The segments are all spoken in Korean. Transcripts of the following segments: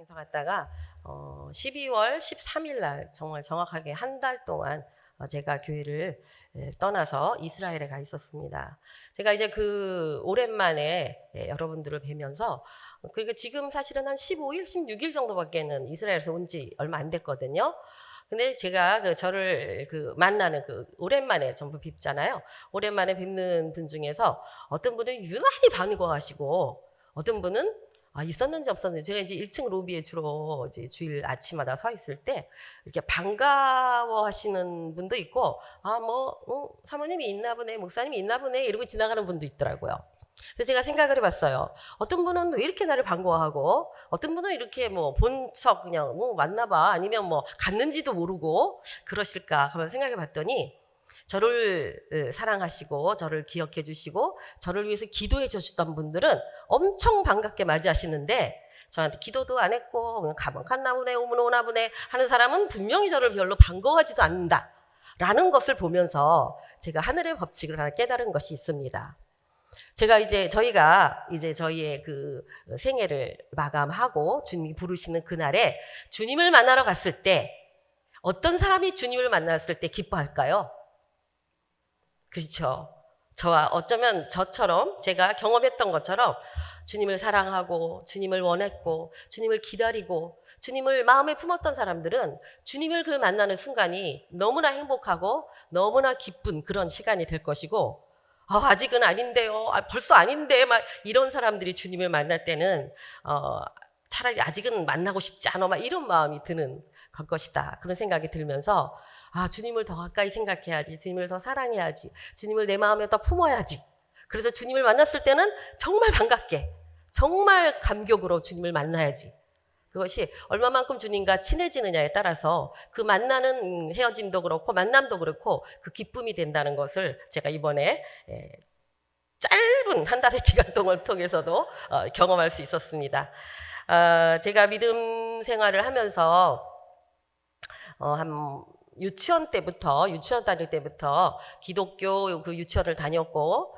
지방에서 갔다가 12월 13일 날 정말 정확하게 한 달 동안 제가 교회를 떠나서 이스라엘에 가 있었습니다. 제가 이제 그 오랜만에 여러분들을 뵈면서 그러니까 지금 사실은 한 15일, 16일 정도밖에는 이스라엘에서 온 지 얼마 안 됐거든요. 근데 제가 저를 만나는 오랜만에 전부 뵙잖아요. 오랜만에 뵙는 분 중에서 어떤 분은 유난히 반가워하시고 어떤 분은 있었는지 없었는지 제가 이제 1층 로비에 주로 이제 주일 아침마다 서 있을 때 이렇게 반가워하시는 분도 있고 사모님이 있나 보네, 목사님이 있나 보네 이러고 지나가는 분도 있더라고요. 그래서 제가 생각을 해봤어요. 어떤 분은 왜 이렇게 나를 반가워하고 어떤 분은 이렇게 본 척 그냥 맞나봐 아니면 갔는지도 모르고 그러실까 한번 생각해봤더니 저를 사랑하시고 저를 기억해 주시고 저를 위해서 기도해 주셨던 분들은 엄청 반갑게 맞이하시는데 저한테 기도도 안 했고 그냥 가만 갔나 보네 오면 오나 보네 하는 사람은 분명히 저를 별로 반가워하지도 않는다 라는 것을 보면서 제가 하늘의 법칙을 하나 깨달은 것이 있습니다. 저희가 저희의 생애를 마감하고 주님이 부르시는 그날에 주님을 만나러 갔을 때 어떤 사람이 주님을 만났을 때 기뻐할까요? 그렇죠. 저와 어쩌면 저처럼 제가 경험했던 것처럼 주님을 사랑하고 주님을 원했고 주님을 기다리고 주님을 마음에 품었던 사람들은 주님을 만나는 순간이 너무나 행복하고 너무나 기쁜 그런 시간이 될 것이고 아직은 아닌데요. 벌써 아닌데 막 이런 사람들이 주님을 만날 때는 차라리 아직은 만나고 싶지 않아 막 이런 마음이 드는 것이다. 그런 생각이 들면서 주님을 더 가까이 생각해야지. 주님을 더 사랑해야지. 주님을 내 마음에 더 품어야지. 그래서 주님을 만났을 때는 정말 반갑게 정말 감격으로 주님을 만나야지. 그것이 얼마만큼 주님과 친해지느냐에 따라서 그 만나는 헤어짐도 그렇고 만남도 그렇고 그 기쁨이 된다는 것을 제가 이번에 짧은 한 달의 기간 동안 통해서도 경험할 수 있었습니다. 제가 믿음 생활을 하면서 한 유치원 다닐 때부터 기독교 유치원을 다녔고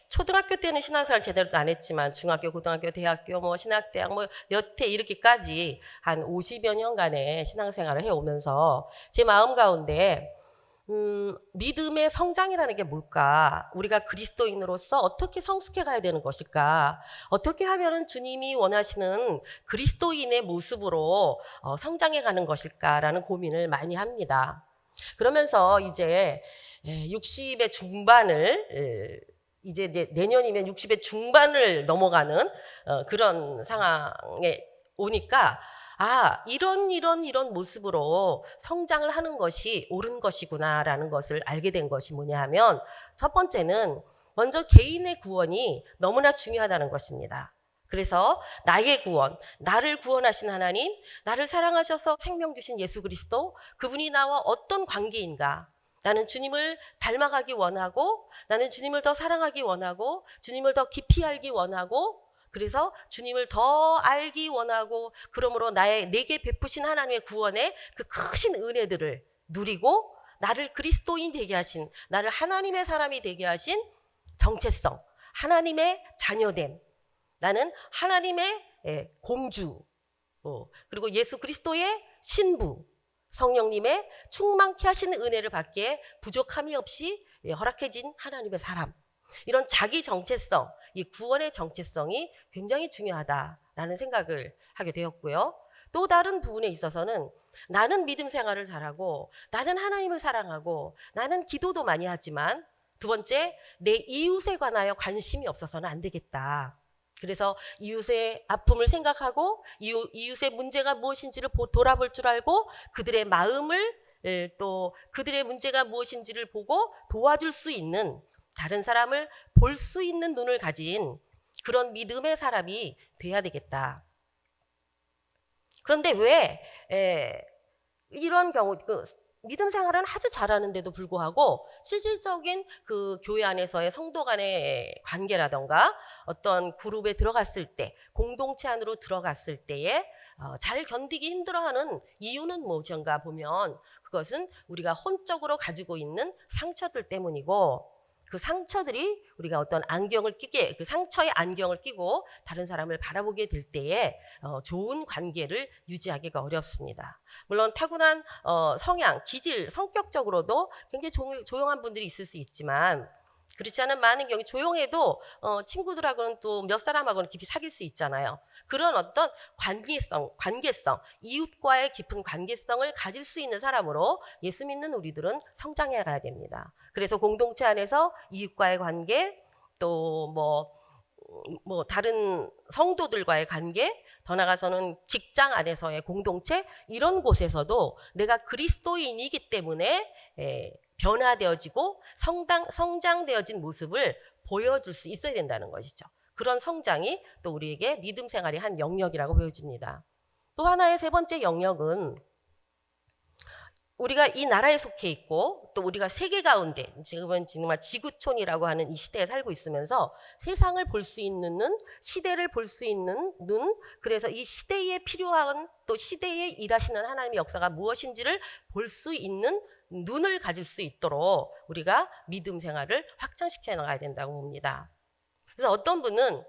초등학교 때는 신앙생활 제대로 안 했지만 중학교, 고등학교, 대학교, 신학대학 여태 이렇게까지 한 50여 년간의 신앙생활을 해오면서 제 마음 가운데 믿음의 성장이라는 게 뭘까? 우리가 그리스도인으로서 어떻게 성숙해 가야 되는 것일까? 어떻게 하면 주님이 원하시는 그리스도인의 모습으로 성장해 가는 것일까라는 고민을 많이 합니다. 그러면서 이제 60의 중반을 이제 내년이면 60의 중반을 넘어가는 그런 상황에 오니까 이런 모습으로 성장을 하는 것이 옳은 것이구나라는 것을 알게 된 것이 뭐냐 하면 첫 번째는 먼저 개인의 구원이 너무나 중요하다는 것입니다. 그래서 나의 구원, 나를 구원하신 하나님, 나를 사랑하셔서 생명 주신 예수 그리스도, 그분이 나와 어떤 관계인가? 나는 주님을 닮아가기 원하고 나는 주님을 더 사랑하기 원하고 주님을 더 깊이 알기 원하고 그래서 주님을 더 알기 원하고 그러므로 내게 베푸신 하나님의 구원의 그 크신 은혜들을 누리고 나를 그리스도인 되게 하신 나를 하나님의 사람이 되게 하신 정체성, 하나님의 자녀됨, 나는 하나님의 공주 그리고 예수 그리스도의 신부 성령님의 충만케 하시는 은혜를 받기에 부족함이 없이 허락해진 하나님의 사람 이런 자기 정체성, 이 구원의 정체성이 굉장히 중요하다라는 생각을 하게 되었고요. 또 다른 부분에 있어서는 나는 믿음 생활을 잘하고 나는 하나님을 사랑하고 나는 기도도 많이 하지만 두 번째 내 이웃에 관하여 관심이 없어서는 안 되겠다. 그래서 이웃의 아픔을 생각하고 이웃의 문제가 무엇인지를 돌아볼 줄 알고 그들의 마음을 또 그들의 문제가 무엇인지를 보고 도와줄 수 있는 다른 사람을 볼 수 있는 눈을 가진 그런 믿음의 사람이 돼야 되겠다. 그런데 왜 이런 경우 믿음 생활은 아주 잘하는데도 불구하고 실질적인 교회 안에서의 성도 간의 관계라던가 어떤 그룹에 들어갔을 때 공동체 안으로 들어갔을 때에 잘 견디기 힘들어하는 이유는 무엇인가 보면 그것은 우리가 혼적으로 가지고 있는 상처들 때문이고 그 상처들이 우리가 어떤 안경을 끼게, 그 상처의 안경을 끼고 다른 사람을 바라보게 될 때에 좋은 관계를 유지하기가 어렵습니다. 물론 타고난 성향, 기질, 성격적으로도 굉장히 조용한 분들이 있을 수 있지만 그렇지 않은 많은 경우 조용해도 친구들하고는 또 몇 사람하고는 깊이 사귈 수 있잖아요. 그런 어떤 관계성, 이웃과의 깊은 관계성을 가질 수 있는 사람으로 예수 믿는 우리들은 성장해 가야 됩니다. 그래서 공동체 안에서 이웃과의 관계, 또 다른 성도들과의 관계, 더 나아가서는 직장 안에서의 공동체, 이런 곳에서도 내가 그리스도인이기 때문에 변화되어지고 성장되어진 모습을 보여줄 수 있어야 된다는 것이죠. 그런 성장이 또 우리에게 믿음 생활의 한 영역이라고 보여집니다. 또 하나의 세 번째 영역은 우리가 이 나라에 속해 있고 또 우리가 세계 가운데 지금은 정말 지구촌이라고 하는 이 시대에 살고 있으면서 세상을 볼 수 있는 눈, 시대를 볼 수 있는 눈, 그래서 이 시대에 필요한 또 시대에 일하시는 하나님의 역사가 무엇인지를 볼 수 있는 눈을 가질 수 있도록 우리가 믿음 생활을 확장시켜 나가야 된다고 봅니다. 그래서 어떤 분은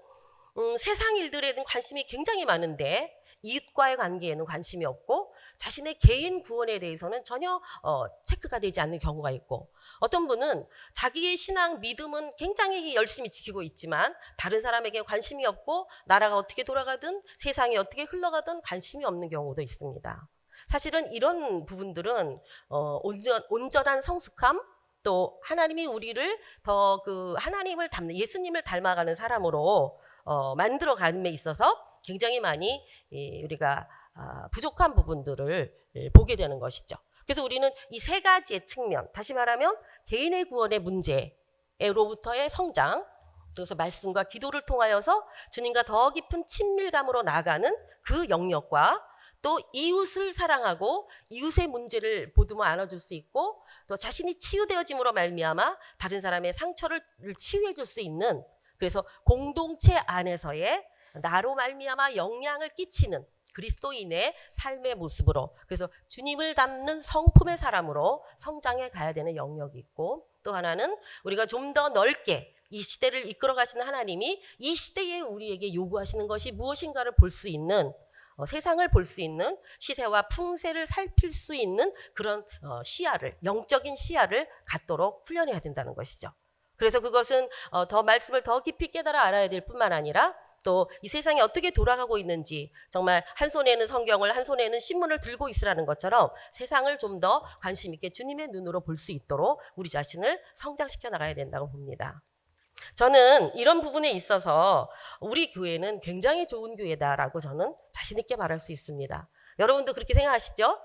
세상 일들에는 관심이 굉장히 많은데 이웃과의 관계에는 관심이 없고 자신의 개인 구원에 대해서는 전혀 체크가 되지 않는 경우가 있고, 어떤 분은 자기의 신앙, 믿음은 굉장히 열심히 지키고 있지만 다른 사람에게 관심이 없고 나라가 어떻게 돌아가든 세상이 어떻게 흘러가든 관심이 없는 경우도 있습니다. 사실은 이런 부분들은 온전한 성숙함, 또 하나님이 우리를 더 하나님을 닮는, 예수님을 닮아가는 사람으로 만들어가는 데 있어서 굉장히 많이 우리가 부족한 부분들을 보게 되는 것이죠. 그래서 우리는 이 세 가지의 측면, 다시 말하면 개인의 구원의 문제로부터의 성장, 그래서 말씀과 기도를 통하여서 주님과 더 깊은 친밀감으로 나아가는 그 영역과 또 이웃을 사랑하고 이웃의 문제를 보듬어 안아줄 수 있고 또 자신이 치유되어짐으로 말미암아 다른 사람의 상처를 치유해 줄 수 있는, 그래서 공동체 안에서의 나로 말미암아 영향을 끼치는 그리스도인의 삶의 모습으로, 그래서 주님을 닮는 성품의 사람으로 성장해 가야 되는 영역이 있고, 또 하나는 우리가 좀 더 넓게 이 시대를 이끌어 가시는 하나님이 이 시대에 우리에게 요구하시는 것이 무엇인가를 볼 수 있는, 세상을 볼 수 있는, 시세와 풍세를 살필 수 있는 그런 시야를, 영적인 시야를 갖도록 훈련해야 된다는 것이죠. 그래서 그것은 더 말씀을 더 깊이 깨달아 알아야 될 뿐만 아니라 또 이 세상이 어떻게 돌아가고 있는지, 정말 한 손에는 성경을 한 손에는 신문을 들고 있으라는 것처럼 세상을 좀 더 관심 있게 주님의 눈으로 볼 수 있도록 우리 자신을 성장시켜 나가야 된다고 봅니다. 저는 이런 부분에 있어서 우리 교회는 굉장히 좋은 교회다라고 저는 자신 있게 말할 수 있습니다. 여러분도 그렇게 생각하시죠?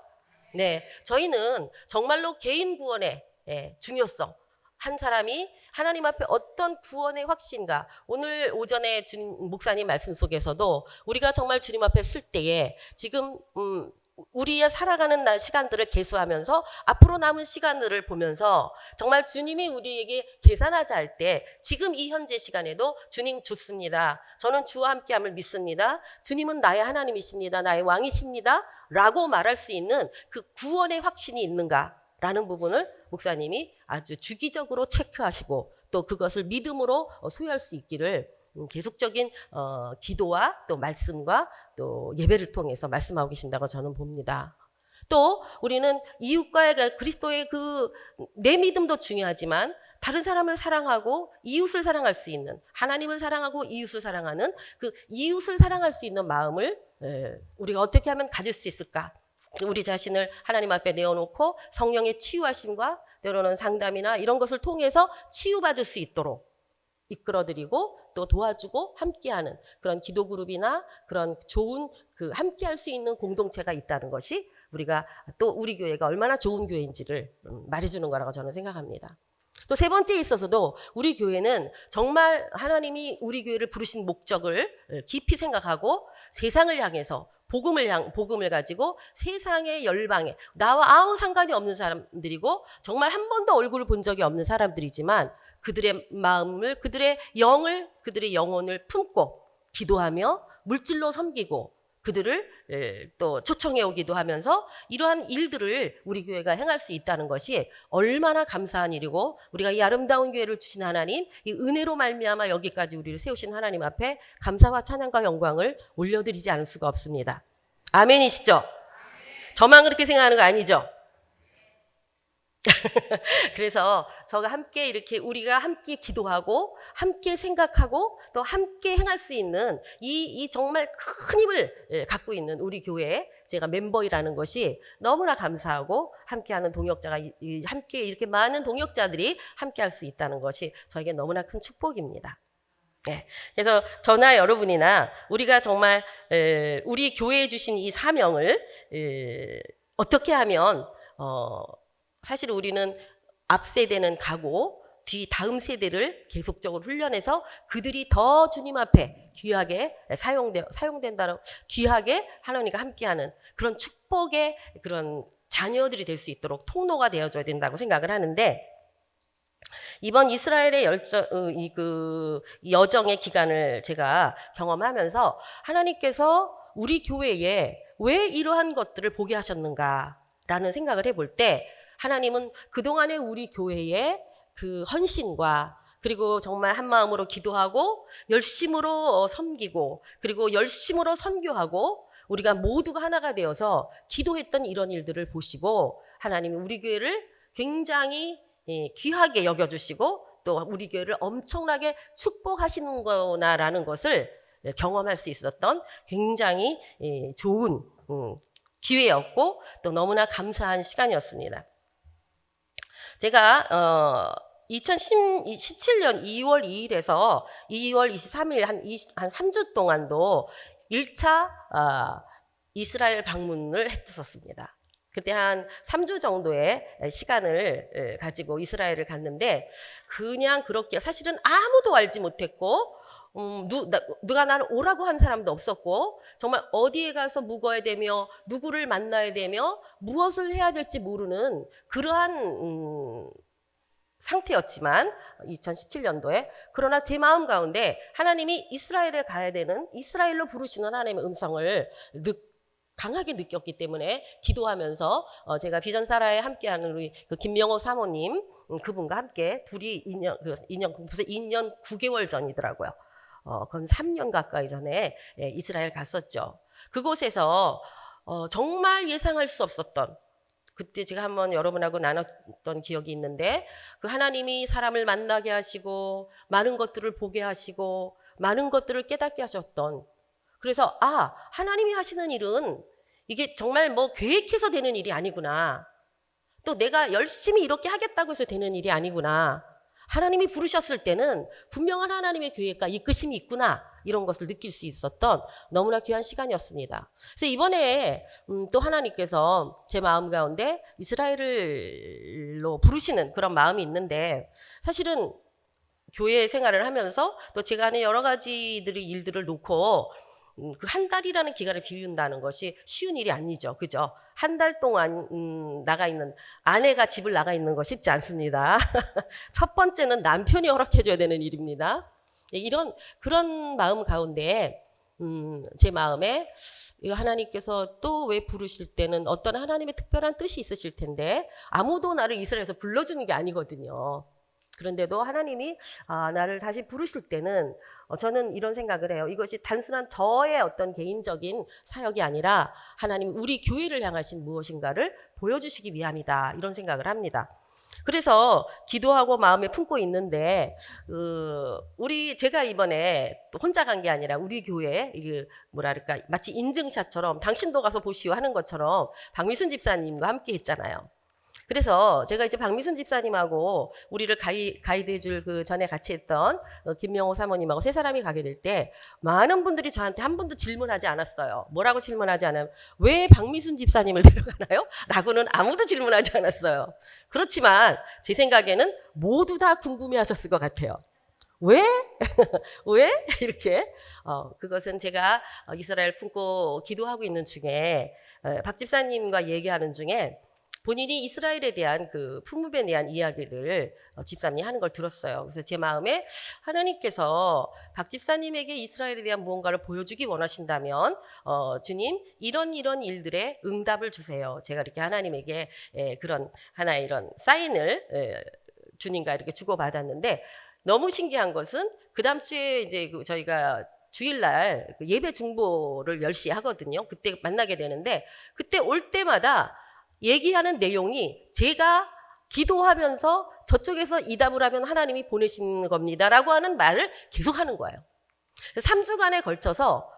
네, 저희는 정말로 개인 구원의 중요성, 한 사람이 하나님 앞에 어떤 구원의 확신과, 오늘 오전에 목사님 말씀 속에서도 우리가 정말 주님 앞에 쓸 때에 지금 우리의 살아가는 시간들을 계수하면서 앞으로 남은 시간들을 보면서 정말 주님이 우리에게 계산하자 할 때 지금 이 현재 시간에도 주님 좋습니다, 저는 주와 함께함을 믿습니다, 주님은 나의 하나님이십니다, 나의 왕이십니다 라고 말할 수 있는 그 구원의 확신이 있는가라는 부분을 목사님이 아주 주기적으로 체크하시고 또 그것을 믿음으로 소유할 수 있기를 계속적인 기도와 또 말씀과 또 예배를 통해서 말씀하고 계신다고 저는 봅니다. 또 우리는 이웃과의 그리스도의 내 믿음도 중요하지만 다른 사람을 사랑하고 이웃을 사랑할 수 있는, 하나님을 사랑하고 이웃을 사랑하는 그 이웃을 사랑할 수 있는 마음을 우리가 어떻게 하면 가질 수 있을까? 우리 자신을 하나님 앞에 내어놓고 성령의 치유하심과 때로는 상담이나 이런 것을 통해서 치유받을 수 있도록 이끌어드리고 또 도와주고 함께하는 그런 기도 그룹이나 그런 좋은 함께할 수 있는 공동체가 있다는 것이 우리가 또 우리 교회가 얼마나 좋은 교회인지를 말해주는 거라고 저는 생각합니다. 또 세 번째에 있어서도 우리 교회는 정말 하나님이 우리 교회를 부르신 목적을 깊이 생각하고 세상을 향해서 복음을 가지고 세상의 열방에 나와 아무 상관이 없는 사람들이고 정말 한 번도 얼굴을 본 적이 없는 사람들이지만 그들의 마음을, 그들의 영혼을 품고 기도하며 물질로 섬기고 그들을 또 초청해 오기도 하면서 이러한 일들을 우리 교회가 행할 수 있다는 것이 얼마나 감사한 일이고, 우리가 이 아름다운 교회를 주신 하나님, 이 은혜로 말미암아 여기까지 우리를 세우신 하나님 앞에 감사와 찬양과 영광을 올려드리지 않을 수가 없습니다. 아멘이시죠? 저만 그렇게 생각하는 거 아니죠? 그래서 저가 함께 이렇게 우리가 함께 기도하고 함께 생각하고 또 함께 행할 수 있는 이 정말 큰 힘을 갖고 있는 우리 교회에 제가 멤버이라는 것이 너무나 감사하고, 함께하는 동역자가 함께 이렇게 많은 동역자들이 함께 할 수 있다는 것이 저에게 너무나 큰 축복입니다. 네. 그래서 저나 여러분이나 우리가 정말 우리 교회에 주신 이 사명을 어떻게 하면 사실 우리는 앞 세대는 가고 다음 세대를 계속적으로 훈련해서 그들이 더 주님 앞에 귀하게 사용된다는, 귀하게 하나님과 함께하는 그런 축복의 그런 자녀들이 될 수 있도록 통로가 되어줘야 된다고 생각을 하는데, 이번 이스라엘의 여정의 기간을 제가 경험하면서 하나님께서 우리 교회에 왜 이러한 것들을 보게 하셨는가라는 생각을 해볼 때, 하나님은 그동안에 우리 교회의 그 헌신과, 그리고 정말 한 마음으로 기도하고 열심으로 섬기고, 그리고 열심으로 선교하고, 우리가 모두가 하나가 되어서 기도했던 이런 일들을 보시고, 하나님이 우리 교회를 굉장히 귀하게 여겨주시고 또 우리 교회를 엄청나게 축복하시는 거나라는 것을 경험할 수 있었던 굉장히 좋은 기회였고, 또 너무나 감사한 시간이었습니다. 제가 2017년 2월 2일에서 2월 23일 한 3주 동안도 1차 이스라엘 방문을 했었습니다. 그때 한 3주 정도의 시간을 가지고 이스라엘을 갔는데, 그냥 그렇게 사실은 아무도 알지 못했고 누가 나를 오라고 한 사람도 없었고, 정말 어디에 가서 묵어야 되며 누구를 만나야 되며 무엇을 해야 될지 모르는 그러한 상태였지만 2017년도에, 그러나 제 마음 가운데 하나님이 이스라엘에 가야 되는, 이스라엘로 부르시는 하나님의 음성을 강하게 느꼈기 때문에 기도하면서 제가 비전사라에 함께하는 우리 김명호 사모님, 그분과 함께 둘이 2년 9개월 전이더라고요. 그건 3년 가까이 전에 이스라엘 갔었죠. 그곳에서 정말 예상할 수 없었던, 그때 제가 한번 여러분하고 나눴던 기억이 있는데, 그 하나님이 사람을 만나게 하시고 많은 것들을 보게 하시고 많은 것들을 깨닫게 하셨던, 그래서 하나님이 하시는 일은 이게 정말 뭐 계획해서 되는 일이 아니구나, 또 내가 열심히 이렇게 하겠다고 해서 되는 일이 아니구나, 하나님이 부르셨을 때는 분명한 하나님의 계획과 이끄심이 있구나, 이런 것을 느낄 수 있었던 너무나 귀한 시간이었습니다. 그래서 이번에 또 하나님께서 제 마음 가운데 이스라엘로 부르시는 그런 마음이 있는데, 사실은 교회 생활을 하면서 또 제가 하는 여러 가지들의 일들을 놓고 그 한 달이라는 기간을 비운다는 것이 쉬운 일이 아니죠. 그죠? 한 달 동안 아내가 집을 나가 있는 거 쉽지 않습니다. 첫 번째는 남편이 허락해줘야 되는 일입니다. 그런 마음 가운데 제 마음에 하나님께서 또 왜 부르실 때는 어떤 하나님의 특별한 뜻이 있으실 텐데, 아무도 나를 이스라엘에서 불러주는 게 아니거든요. 그런데도 하나님이 나를 다시 부르실 때는 저는 이런 생각을 해요. 이것이 단순한 저의 어떤 개인적인 사역이 아니라 하나님이 우리 교회를 향하신 무엇인가를 보여주시기 위함이다, 이런 생각을 합니다. 그래서 기도하고 마음에 품고 있는데, 제가 이번에 혼자 간 게 아니라 우리 교회, 마치 인증샷처럼 당신도 가서 보시오 하는 것처럼 박미순 집사님과 함께 했잖아요. 그래서 제가 이제 박미순 집사님하고 우리를 가이드해줄 그 전에 같이 했던 김명호 사모님하고 세 사람이 가게 될 때 많은 분들이 저한테 한 번도 질문하지 않았어요. 뭐라고 질문하지 않아요? 왜 박미순 집사님을 데려가나요? 라고는 아무도 질문하지 않았어요. 그렇지만 제 생각에는 모두 다 궁금해하셨을 것 같아요. 왜? 왜? 이렇게. 그것은 제가 이스라엘 품고 기도하고 있는 중에 박 집사님과 얘기하는 중에 본인이 이스라엘에 대한 그 풍습에 대한 이야기를 집사님이 하는 걸 들었어요. 그래서 제 마음에 하나님께서 박 집사님에게 이스라엘에 대한 무언가를 보여주기 원하신다면 주님 이런 일들에 응답을 주세요. 제가 이렇게 하나님에게 그런 하나의 이런 사인을 주님과 이렇게 주고받았는데 너무 신기한 것은 그 다음 주에 이제 저희가 주일날 예배 중보를 10시에 하거든요. 그때 만나게 되는데 그때 올 때마다 얘기하는 내용이 제가 기도하면서 저쪽에서 이답을 하면 하나님이 보내시는 겁니다라고 하는 말을 계속 하는 거예요. 3주간에 걸쳐서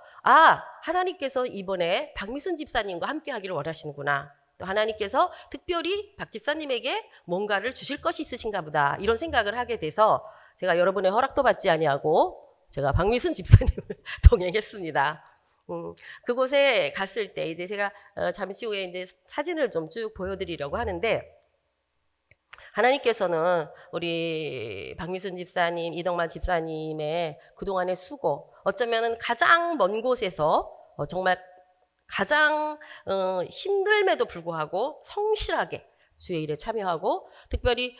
하나님께서 이번에 박미순 집사님과 함께 하기를 원하시는구나. 또 하나님께서 특별히 박 집사님에게 뭔가를 주실 것이 있으신가 보다. 이런 생각을 하게 돼서 제가 여러분의 허락도 받지 아니하고 제가 박미순 집사님을 동행했습니다. 그곳에 갔을 때 이제 제가 잠시 후에 이제 사진을 좀 쭉 보여드리려고 하는데 하나님께서는 우리 박미순 집사님, 이덕만 집사님의 그동안의 수고, 어쩌면은 가장 먼 곳에서 정말 가장 힘듦에도 불구하고 성실하게 주의 일에 참여하고 특별히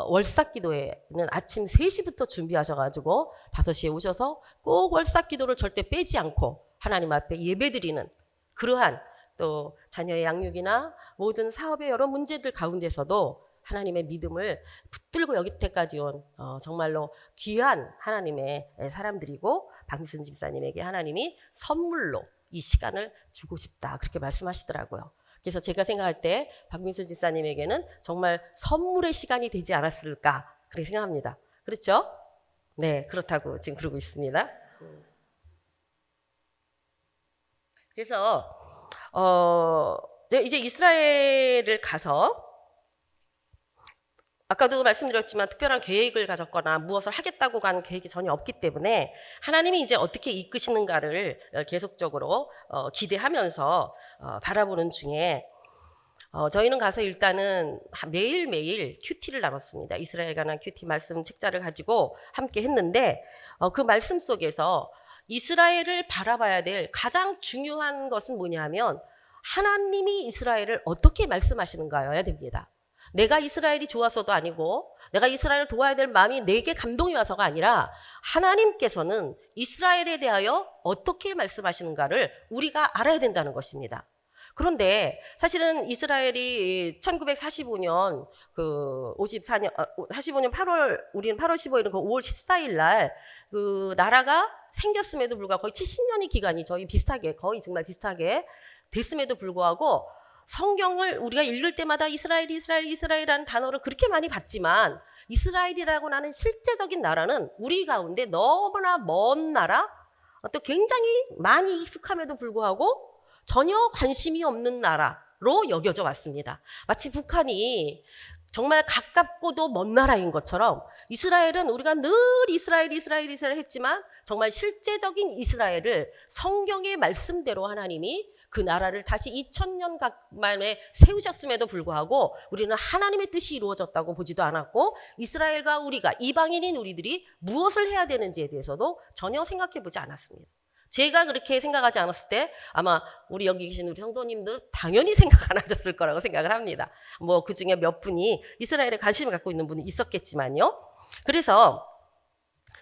월삭기도에는 아침 3시부터 준비하셔가지고 5시에 오셔서 꼭 월삭기도를 절대 빼지 않고 하나님 앞에 예배드리는 그러한 또 자녀의 양육이나 모든 사업의 여러 문제들 가운데서도 하나님의 믿음을 붙들고 여기때까지 온 정말로 귀한 하나님의 사람들이고 박미순 집사님에게 하나님이 선물로 이 시간을 주고 싶다 그렇게 말씀하시더라고요. 그래서 제가 생각할 때 박민수 집사님에게는 정말 선물의 시간이 되지 않았을까 그렇게 생각합니다. 그렇죠? 네, 그렇다고 지금 그러고 있습니다. 그래서 이제 이스라엘을 가서 아까도 말씀드렸지만 특별한 계획을 가졌거나 무엇을 하겠다고 간 계획이 전혀 없기 때문에 하나님이 이제 어떻게 이끄시는가를 계속적으로 기대하면서 바라보는 중에 저희는 가서 일단은 매일매일 큐티를 나눴습니다. 이스라엘 관한 큐티 말씀 책자를 가지고 함께 했는데 그 말씀 속에서 이스라엘을 바라봐야 될 가장 중요한 것은 뭐냐면 하나님이 이스라엘을 어떻게 말씀하시는가여야 됩니다. 내가 이스라엘이 좋아서도 아니고 내가 이스라엘을 도와야 될 마음이 내게 감동이 와서가 아니라 하나님께서는 이스라엘에 대하여 어떻게 말씀하시는가를 우리가 알아야 된다는 것입니다. 그런데 사실은 이스라엘이 1945년 45년 8월 우리는 8월 15일 5월 14일 날 그 나라가 생겼음에도 불구하고 거의 70년의 기간이 저희 비슷하게 거의 정말 비슷하게 됐음에도 불구하고 성경을 우리가 읽을 때마다 이스라엘이라는 단어를 그렇게 많이 봤지만 이스라엘이라고 하는 실제적인 나라는 우리 가운데 너무나 먼 나라, 또 굉장히 많이 익숙함에도 불구하고 전혀 관심이 없는 나라로 여겨져 왔습니다. 마치 북한이 정말 가깝고도 먼 나라인 것처럼 이스라엘은 우리가 늘 이스라엘 했지만 정말 실제적인 이스라엘을 성경의 말씀대로 하나님이 그 나라를 다시 2000년 만에 세우셨음에도 불구하고 우리는 하나님의 뜻이 이루어졌다고 보지도 않았고 이스라엘과 우리가 이방인인 우리들이 무엇을 해야 되는지에 대해서도 전혀 생각해 보지 않았습니다. 제가 그렇게 생각하지 않았을 때 아마 우리 여기 계신 우리 성도님들 당연히 생각 안 하셨을 거라고 생각을 합니다. 뭐 그중에 몇 분이 이스라엘에 관심을 갖고 있는 분이 있었겠지만요. 그래서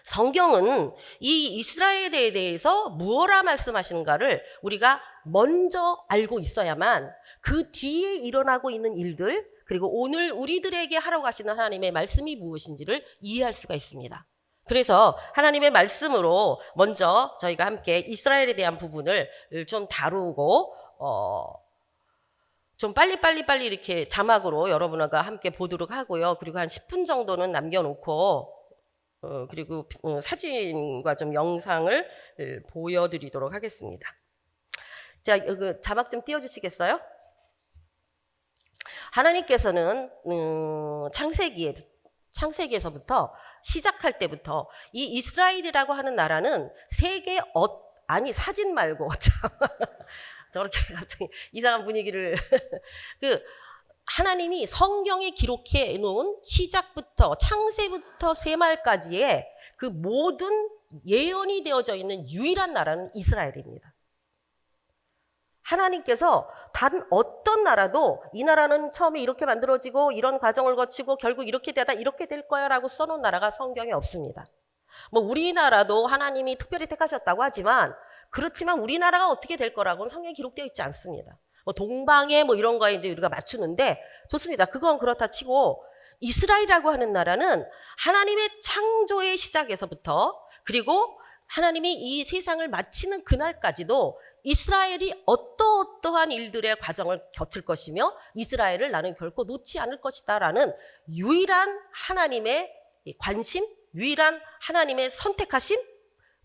성경은 이 이스라엘에 대해서 무엇라 말씀하시는가를 우리가 먼저 알고 있어야만 그 뒤에 일어나고 있는 일들 그리고 오늘 우리들에게 하라고 하시는 하나님의 말씀이 무엇인지를 이해할 수가 있습니다. 그래서 하나님의 말씀으로 먼저 저희가 함께 이스라엘에 대한 부분을 좀 다루고 좀 빨리 이렇게 자막으로 여러분과 함께 보도록 하고요. 그리고 한 10분 정도는 남겨놓고 그리고 사진과 좀 영상을 보여드리도록 하겠습니다. 자, 자막 좀 띄워주시겠어요? 하나님께서는 창세기에서부터 시작할 때부터 이 이스라엘이라고 하는 나라는 세계 사진 말고 저렇게 갑자기 이상한 분위기를 하나님이 성경에 기록해 놓은 시작부터 창세부터 세말까지의 그 모든 예언이 되어져 있는 유일한 나라는 이스라엘입니다. 하나님께서 단 어떤 나라도 이 나라는 처음에 이렇게 만들어지고 이런 과정을 거치고 결국 이렇게 되다 이렇게 될 거야 라고 써놓은 나라가 성경에 없습니다. 뭐 우리나라도 하나님이 특별히 택하셨다고 하지만 그렇지만 우리나라가 어떻게 될 거라고는 성경에 기록되어 있지 않습니다. 뭐 동방에 뭐 이런 거에 이제 우리가 맞추는데 좋습니다. 그건 그렇다 치고 이스라엘이라고 하는 나라는 하나님의 창조의 시작에서부터 그리고 하나님이 이 세상을 마치는 그날까지도 이스라엘이 어떠한 일들의 과정을 거칠 것이며 이스라엘을 나는 결코 놓지 않을 것이다 라는 유일한 하나님의 관심, 유일한 하나님의 선택하심,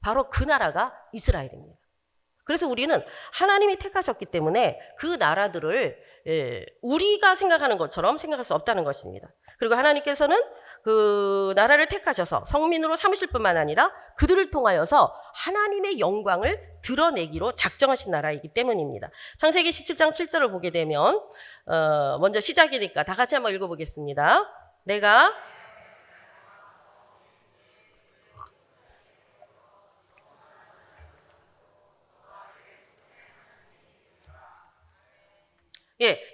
바로 그 나라가 이스라엘입니다. 그래서 우리는 하나님이 택하셨기 때문에 그 나라들을 우리가 생각하는 것처럼 생각할 수 없다는 것입니다. 그리고 하나님께서는 그 나라를 택하셔서 성민으로 삼으실 뿐만 아니라 그들을 통하여서 하나님의 영광을 드러내기로 작정하신 나라이기 때문입니다. 창세기 17장 7절을 보게 되면 먼저 시작이니까 다 같이 한번 읽어보겠습니다. 내가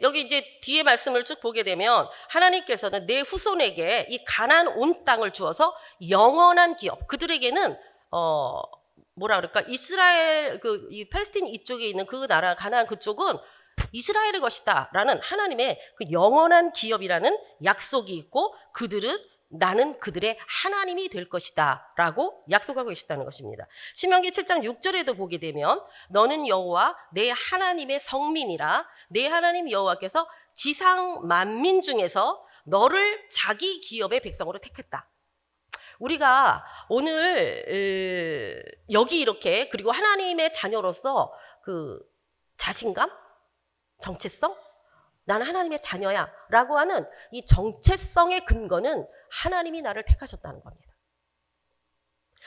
여기 이제 뒤에 말씀을 쭉 보게 되면 하나님께서는 내 후손에게 이 가나안 온 땅을 주어서 영원한 기업, 그들에게는 뭐라 그럴까, 이스라엘 이 팔레스틴 이쪽에 있는 그 나라 가나안 그쪽은 이스라엘의 것이다라는 하나님의 그 영원한 기업이라는 약속이 있고 그들은 나는 그들의 하나님이 될 것이다 라고 약속하고 계시다는 것입니다. 신명기 7장 6절에도 보게 되면 너는 여호와 내 하나님의 성민이라 내 하나님 여호와께서 지상 만민 중에서 너를 자기 기업의 백성으로 택했다. 우리가 오늘 여기 이렇게 그리고 하나님의 자녀로서 그 자신감, 정체성, 나는 하나님의 자녀야 라고 하는 이 정체성의 근거는 하나님이 나를 택하셨다는 겁니다.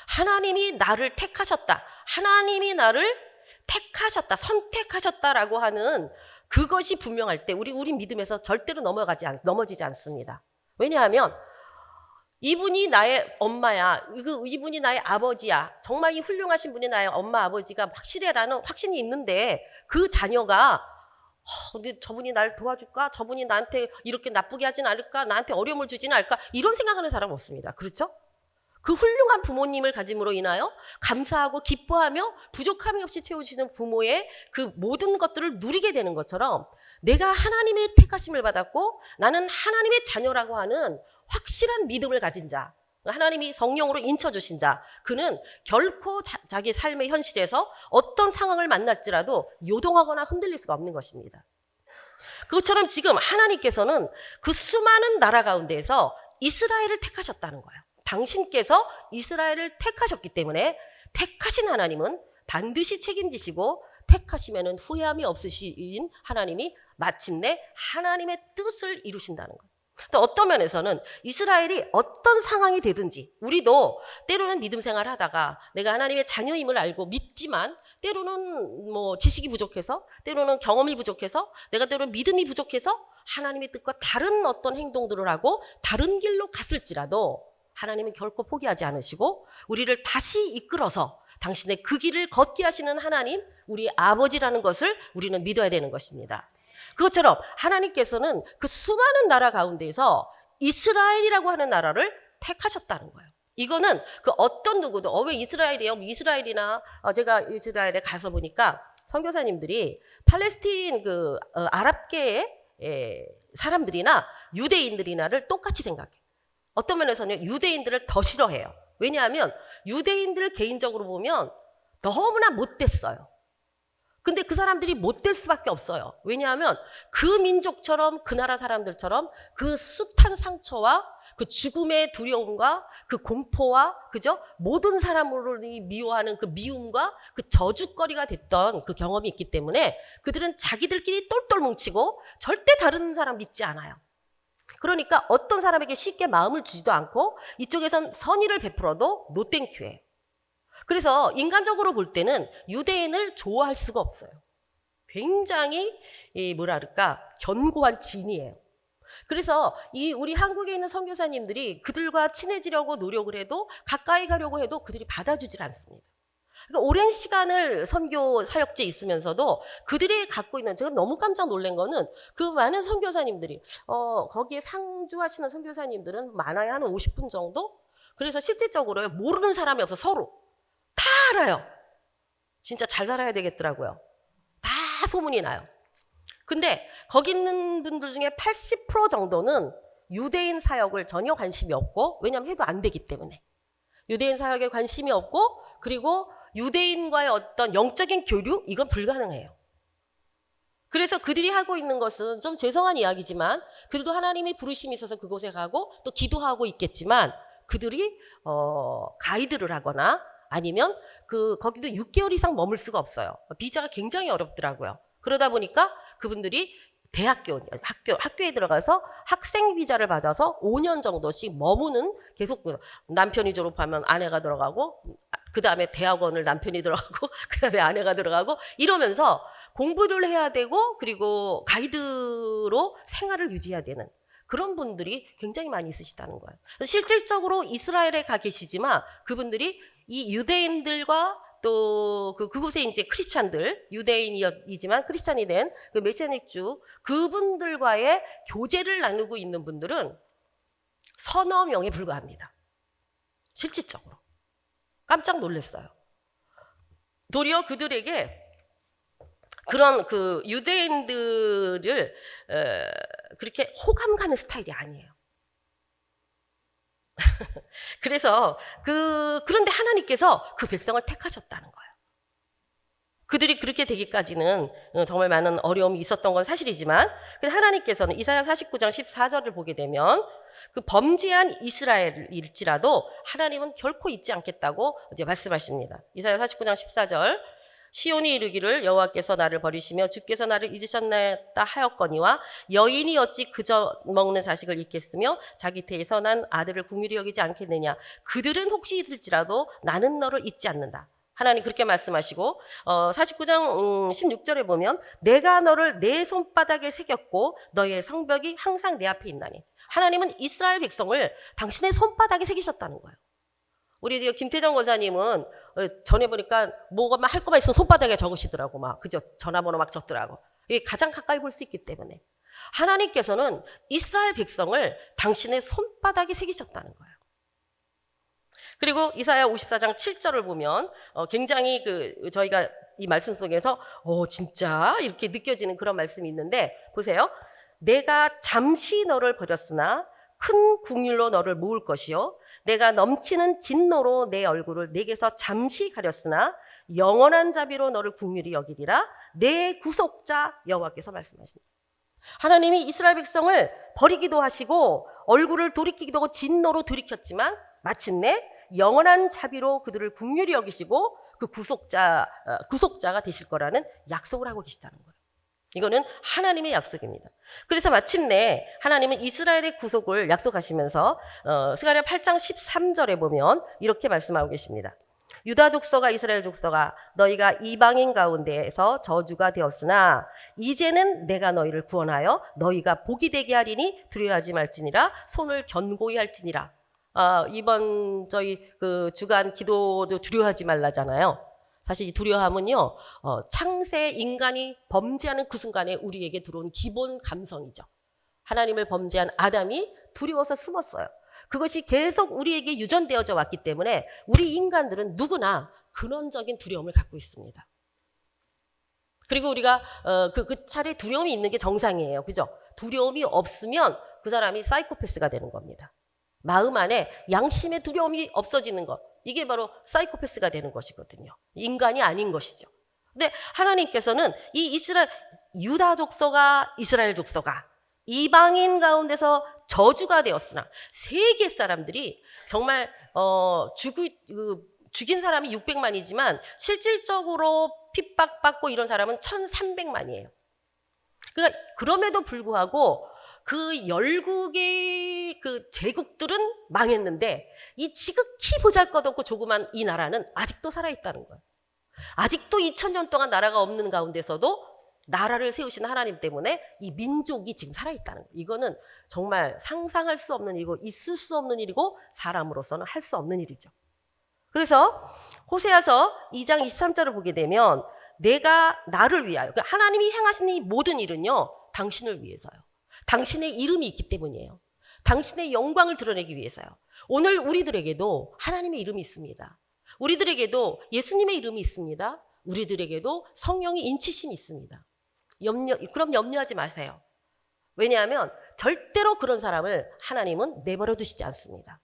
하나님이 나를 택하셨다. 하나님이 나를 택하셨다. 선택하셨다라고 하는 그것이 분명할 때 우리 믿음에서 절대로 넘어지지 않습니다. 왜냐하면 이분이 나의 엄마야. 이분이 나의 아버지야. 정말 이 훌륭하신 분이 나의 엄마 아버지가 확실해라는 확신이 있는데 그 자녀가 근데 저분이 날 도와줄까? 저분이 나한테 이렇게 나쁘게 하진 않을까? 나한테 어려움을 주진 않을까? 이런 생각하는 사람은 없습니다. 그렇죠? 그 훌륭한 부모님을 가짐으로 인하여 감사하고 기뻐하며 부족함이 없이 채워주시는 부모의 그 모든 것들을 누리게 되는 것처럼 내가 하나님의 택하심을 받았고 나는 하나님의 자녀라고 하는 확실한 믿음을 가진 자, 하나님이 성령으로 인쳐주신 자, 그는 결코 자기 삶의 현실에서 어떤 상황을 만날지라도 요동하거나 흔들릴 수가 없는 것입니다. 그것처럼 지금 하나님께서는 그 수많은 나라 가운데에서 이스라엘을 택하셨다는 거예요. 당신께서 이스라엘을 택하셨기 때문에 택하신 하나님은 반드시 책임지시고 택하시면은 후회함이 없으신 하나님이 마침내 하나님의 뜻을 이루신다는 거예요. 또 어떤 면에서는 이스라엘이 어떤 상황이 되든지 우리도 때로는 믿음 생활을 하다가 내가 하나님의 자녀임을 알고 믿지만 때로는 뭐 지식이 부족해서 때로는 경험이 부족해서 내가 때로는 믿음이 부족해서 하나님의 뜻과 다른 어떤 행동들을 하고 다른 길로 갔을지라도 하나님은 결코 포기하지 않으시고 우리를 다시 이끌어서 당신의 그 길을 걷게 하시는 하나님, 우리 아버지라는 것을 우리는 믿어야 되는 것입니다. 그것처럼 하나님께서는 그 수많은 나라 가운데에서 이스라엘이라고 하는 나라를 택하셨다는 거예요. 이거는 그 어떤 누구도 왜 이스라엘이에요? 이스라엘이나 제가 이스라엘에 가서 보니까 선교사님들이 팔레스틴 아랍계의 사람들이나 유대인들이나를 똑같이 생각해요. 어떤 면에서는 유대인들을 더 싫어해요. 왜냐하면 유대인들 개인적으로 보면 너무나 못됐어요. 근데 그 사람들이 못될 수밖에 없어요. 왜냐하면 그 민족처럼 그 나라 사람들처럼 그 숱한 상처와 그 죽음의 두려움과 그 공포와 그죠? 모든 사람을 미워하는 그 미움과 그 저주거리가 됐던 그 경험이 있기 때문에 그들은 자기들끼리 똘똘 뭉치고 절대 다른 사람 믿지 않아요. 그러니까 어떤 사람에게 쉽게 마음을 주지도 않고 이쪽에선 선의를 베풀어도 노땡큐해. 그래서 인간적으로 볼 때는 유대인을 좋아할 수가 없어요. 굉장히 견고한 진이에요. 그래서 우리 한국에 있는 선교사님들이 그들과 친해지려고 노력을 해도 가까이 가려고 해도 그들이 받아주질 않습니다. 그러니까 오랜 시간을 선교 사역지에 있으면서도 그들이 갖고 있는, 제가 너무 깜짝 놀란 거는 그 많은 선교사님들이 거기에 상주하시는 선교사님들은 많아야 한 50분 정도? 그래서 실질적으로 모르는 사람이 없어. 서로 다 알아요. 진짜 잘 살아야 되겠더라고요. 다 소문이 나요. 근데 거기 있는 분들 중에 80% 정도는 유대인 사역을 전혀 관심이 없고, 왜냐하면 해도 안 되기 때문에 유대인 사역에 관심이 없고, 그리고 유대인과의 어떤 영적인 교류, 이건 불가능해요. 그래서 그들이 하고 있는 것은 좀 죄송한 이야기지만 그들도 하나님의 부르심이 있어서 그곳에 가고 또 기도하고 있겠지만, 그들이 가이드를 하거나 아니면 거기도 6개월 이상 머물 수가 없어요. 비자가 굉장히 어렵더라고요. 그러다 보니까 그분들이 학교에 들어가서 학생 비자를 받아서 5년 정도씩 머무는, 계속 남편이 졸업하면 아내가 들어가고, 그 다음에 대학원을 남편이 들어가고, 그 다음에 아내가 들어가고, 이러면서 공부를 해야 되고, 그리고 가이드로 생활을 유지해야 되는 그런 분들이 굉장히 많이 있으시다는 거예요. 실질적으로 이스라엘에 가 계시지만 그분들이 이 유대인들과 또 그곳에 이제 크리스찬들, 유대인이지만 크리스찬이 된 그 메시아닉주, 그분들과의 교제를 나누고 있는 분들은 서너 명에 불과합니다. 실질적으로. 깜짝 놀랐어요. 도리어 그들에게 그런 유대인들을 그렇게 호감 가는 스타일이 아니에요. 그래서 그런데 하나님께서 그 백성을 택하셨다는 거예요. 그들이 그렇게 되기까지는 정말 많은 어려움이 있었던 건 사실이지만, 하나님께서는 이사야 49장 14절을 보게 되면 그 범죄한 이스라엘일지라도 하나님은 결코 잊지 않겠다고 이제 말씀하십니다. 이사야 49장 14절, 시온이 이르기를 여호와께서 나를 버리시며 주께서 나를 잊으셨나이다 하였거니와 여인이 어찌 그저 먹는 자식을 잊겠으며 자기 태에서 난 아들을 긍휼히 여기지 않겠느냐. 그들은 혹시 잊을지라도 나는 너를 잊지 않는다. 하나님 그렇게 말씀하시고 49장 16절에 보면 내가 너를 내 손바닥에 새겼고 너의 성벽이 항상 내 앞에 있나니. 하나님은 이스라엘 백성을 당신의 손바닥에 새기셨다는 거예요. 우리 김태정 권사님은 전에 보니까 뭐가 할 거만 있으면 손바닥에 적으시더라고. 막 그죠? 전화번호 막 적더라고. 이게 가장 가까이 볼 수 있기 때문에 하나님께서는 이스라엘 백성을 당신의 손바닥에 새기셨다는 거예요. 그리고 이사야 54장 7절을 보면 굉장히 저희가 이 말씀 속에서 진짜 이렇게 느껴지는 그런 말씀이 있는데, 보세요. 내가 잠시 너를 버렸으나 큰 긍휼로 너를 모을 것이요 내가 넘치는 진노로 내 얼굴을 내게서 잠시 가렸으나 영원한 자비로 너를 긍휼히 여기리라. 내 구속자 여호와께서 말씀하십니다. 하나님이 이스라엘 백성을 버리기도 하시고 얼굴을 돌이키기도 하고 진노로 돌이켰지만 마침내 영원한 자비로 그들을 긍휼히 여기시고 그 구속자가 되실 거라는 약속을 하고 계시다는 거예요. 이거는 하나님의 약속입니다. 그래서 마침내 하나님은 이스라엘의 구속을 약속하시면서 스가랴 8장 13절에 보면 이렇게 말씀하고 계십니다. 유다 족속아 이스라엘 족속아 너희가 이방인 가운데에서 저주가 되었으나 이제는 내가 너희를 구원하여 너희가 복이 되게 하리니 두려워하지 말지니라. 손을 견고히 할지니라. 이번 저희 주간 기도도 두려워하지 말라잖아요. 사실 이 두려움은요, 창세 인간이 범죄하는 그 순간에 우리에게 들어온 기본 감성이죠. 하나님을 범죄한 아담이 두려워서 숨었어요. 그것이 계속 우리에게 유전되어져 왔기 때문에 우리 인간들은 누구나 근원적인 두려움을 갖고 있습니다. 그리고 우리가 그 차례 두려움이 있는 게 정상이에요. 그죠? 두려움이 없으면 그 사람이 사이코패스가 되는 겁니다. 마음 안에 양심의 두려움이 없어지는 것. 이게 바로 사이코패스가 되는 것이거든요. 인간이 아닌 것이죠. 근데 하나님께서는 이 유다 족속아 이스라엘 족속아 이방인 가운데서 저주가 되었으나 세계 사람들이 정말 죽인 사람이 600만이지만 실질적으로 핍박받고 이런 사람은 1300만이에요. 그러니까 그럼에도 불구하고 그 열국의 제국들은 망했는데 이 지극히 보잘것없고 조그만 이 나라는 아직도 살아있다는 거예요. 아직도 2000년 동안 나라가 없는 가운데서도 나라를 세우신 하나님 때문에 이 민족이 지금 살아있다는 거예요. 이거는 정말 상상할 수 없는 일이고 있을 수 없는 일이고 사람으로서는 할 수 없는 일이죠. 그래서 호세아서 2장 23절을 보게 되면 내가 나를 위하여, 그러니까 하나님이 행하신 이 모든 일은요, 당신을 위해서요. 당신의 이름이 있기 때문이에요. 당신의 영광을 드러내기 위해서요. 오늘 우리들에게도 하나님의 이름이 있습니다. 우리들에게도 예수님의 이름이 있습니다. 우리들에게도 성령의 인치심이 있습니다. 그럼 염려하지 마세요. 왜냐하면 절대로 그런 사람을 하나님은 내버려 두시지 않습니다.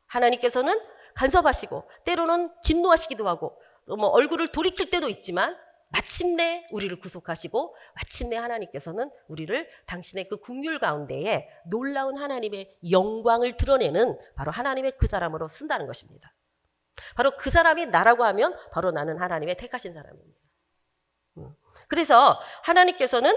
하나님께서는 간섭하시고 때로는 진노하시기도 하고 얼굴을 돌이킬 때도 있지만 마침내 우리를 구속하시고 마침내 하나님께서는 우리를 당신의 그 긍휼 가운데에 놀라운 하나님의 영광을 드러내는 바로 하나님의 그 사람으로 쓴다는 것입니다. 바로 그 사람이 나라고 하면 바로 나는 하나님의 택하신 사람입니다. 그래서 하나님께서는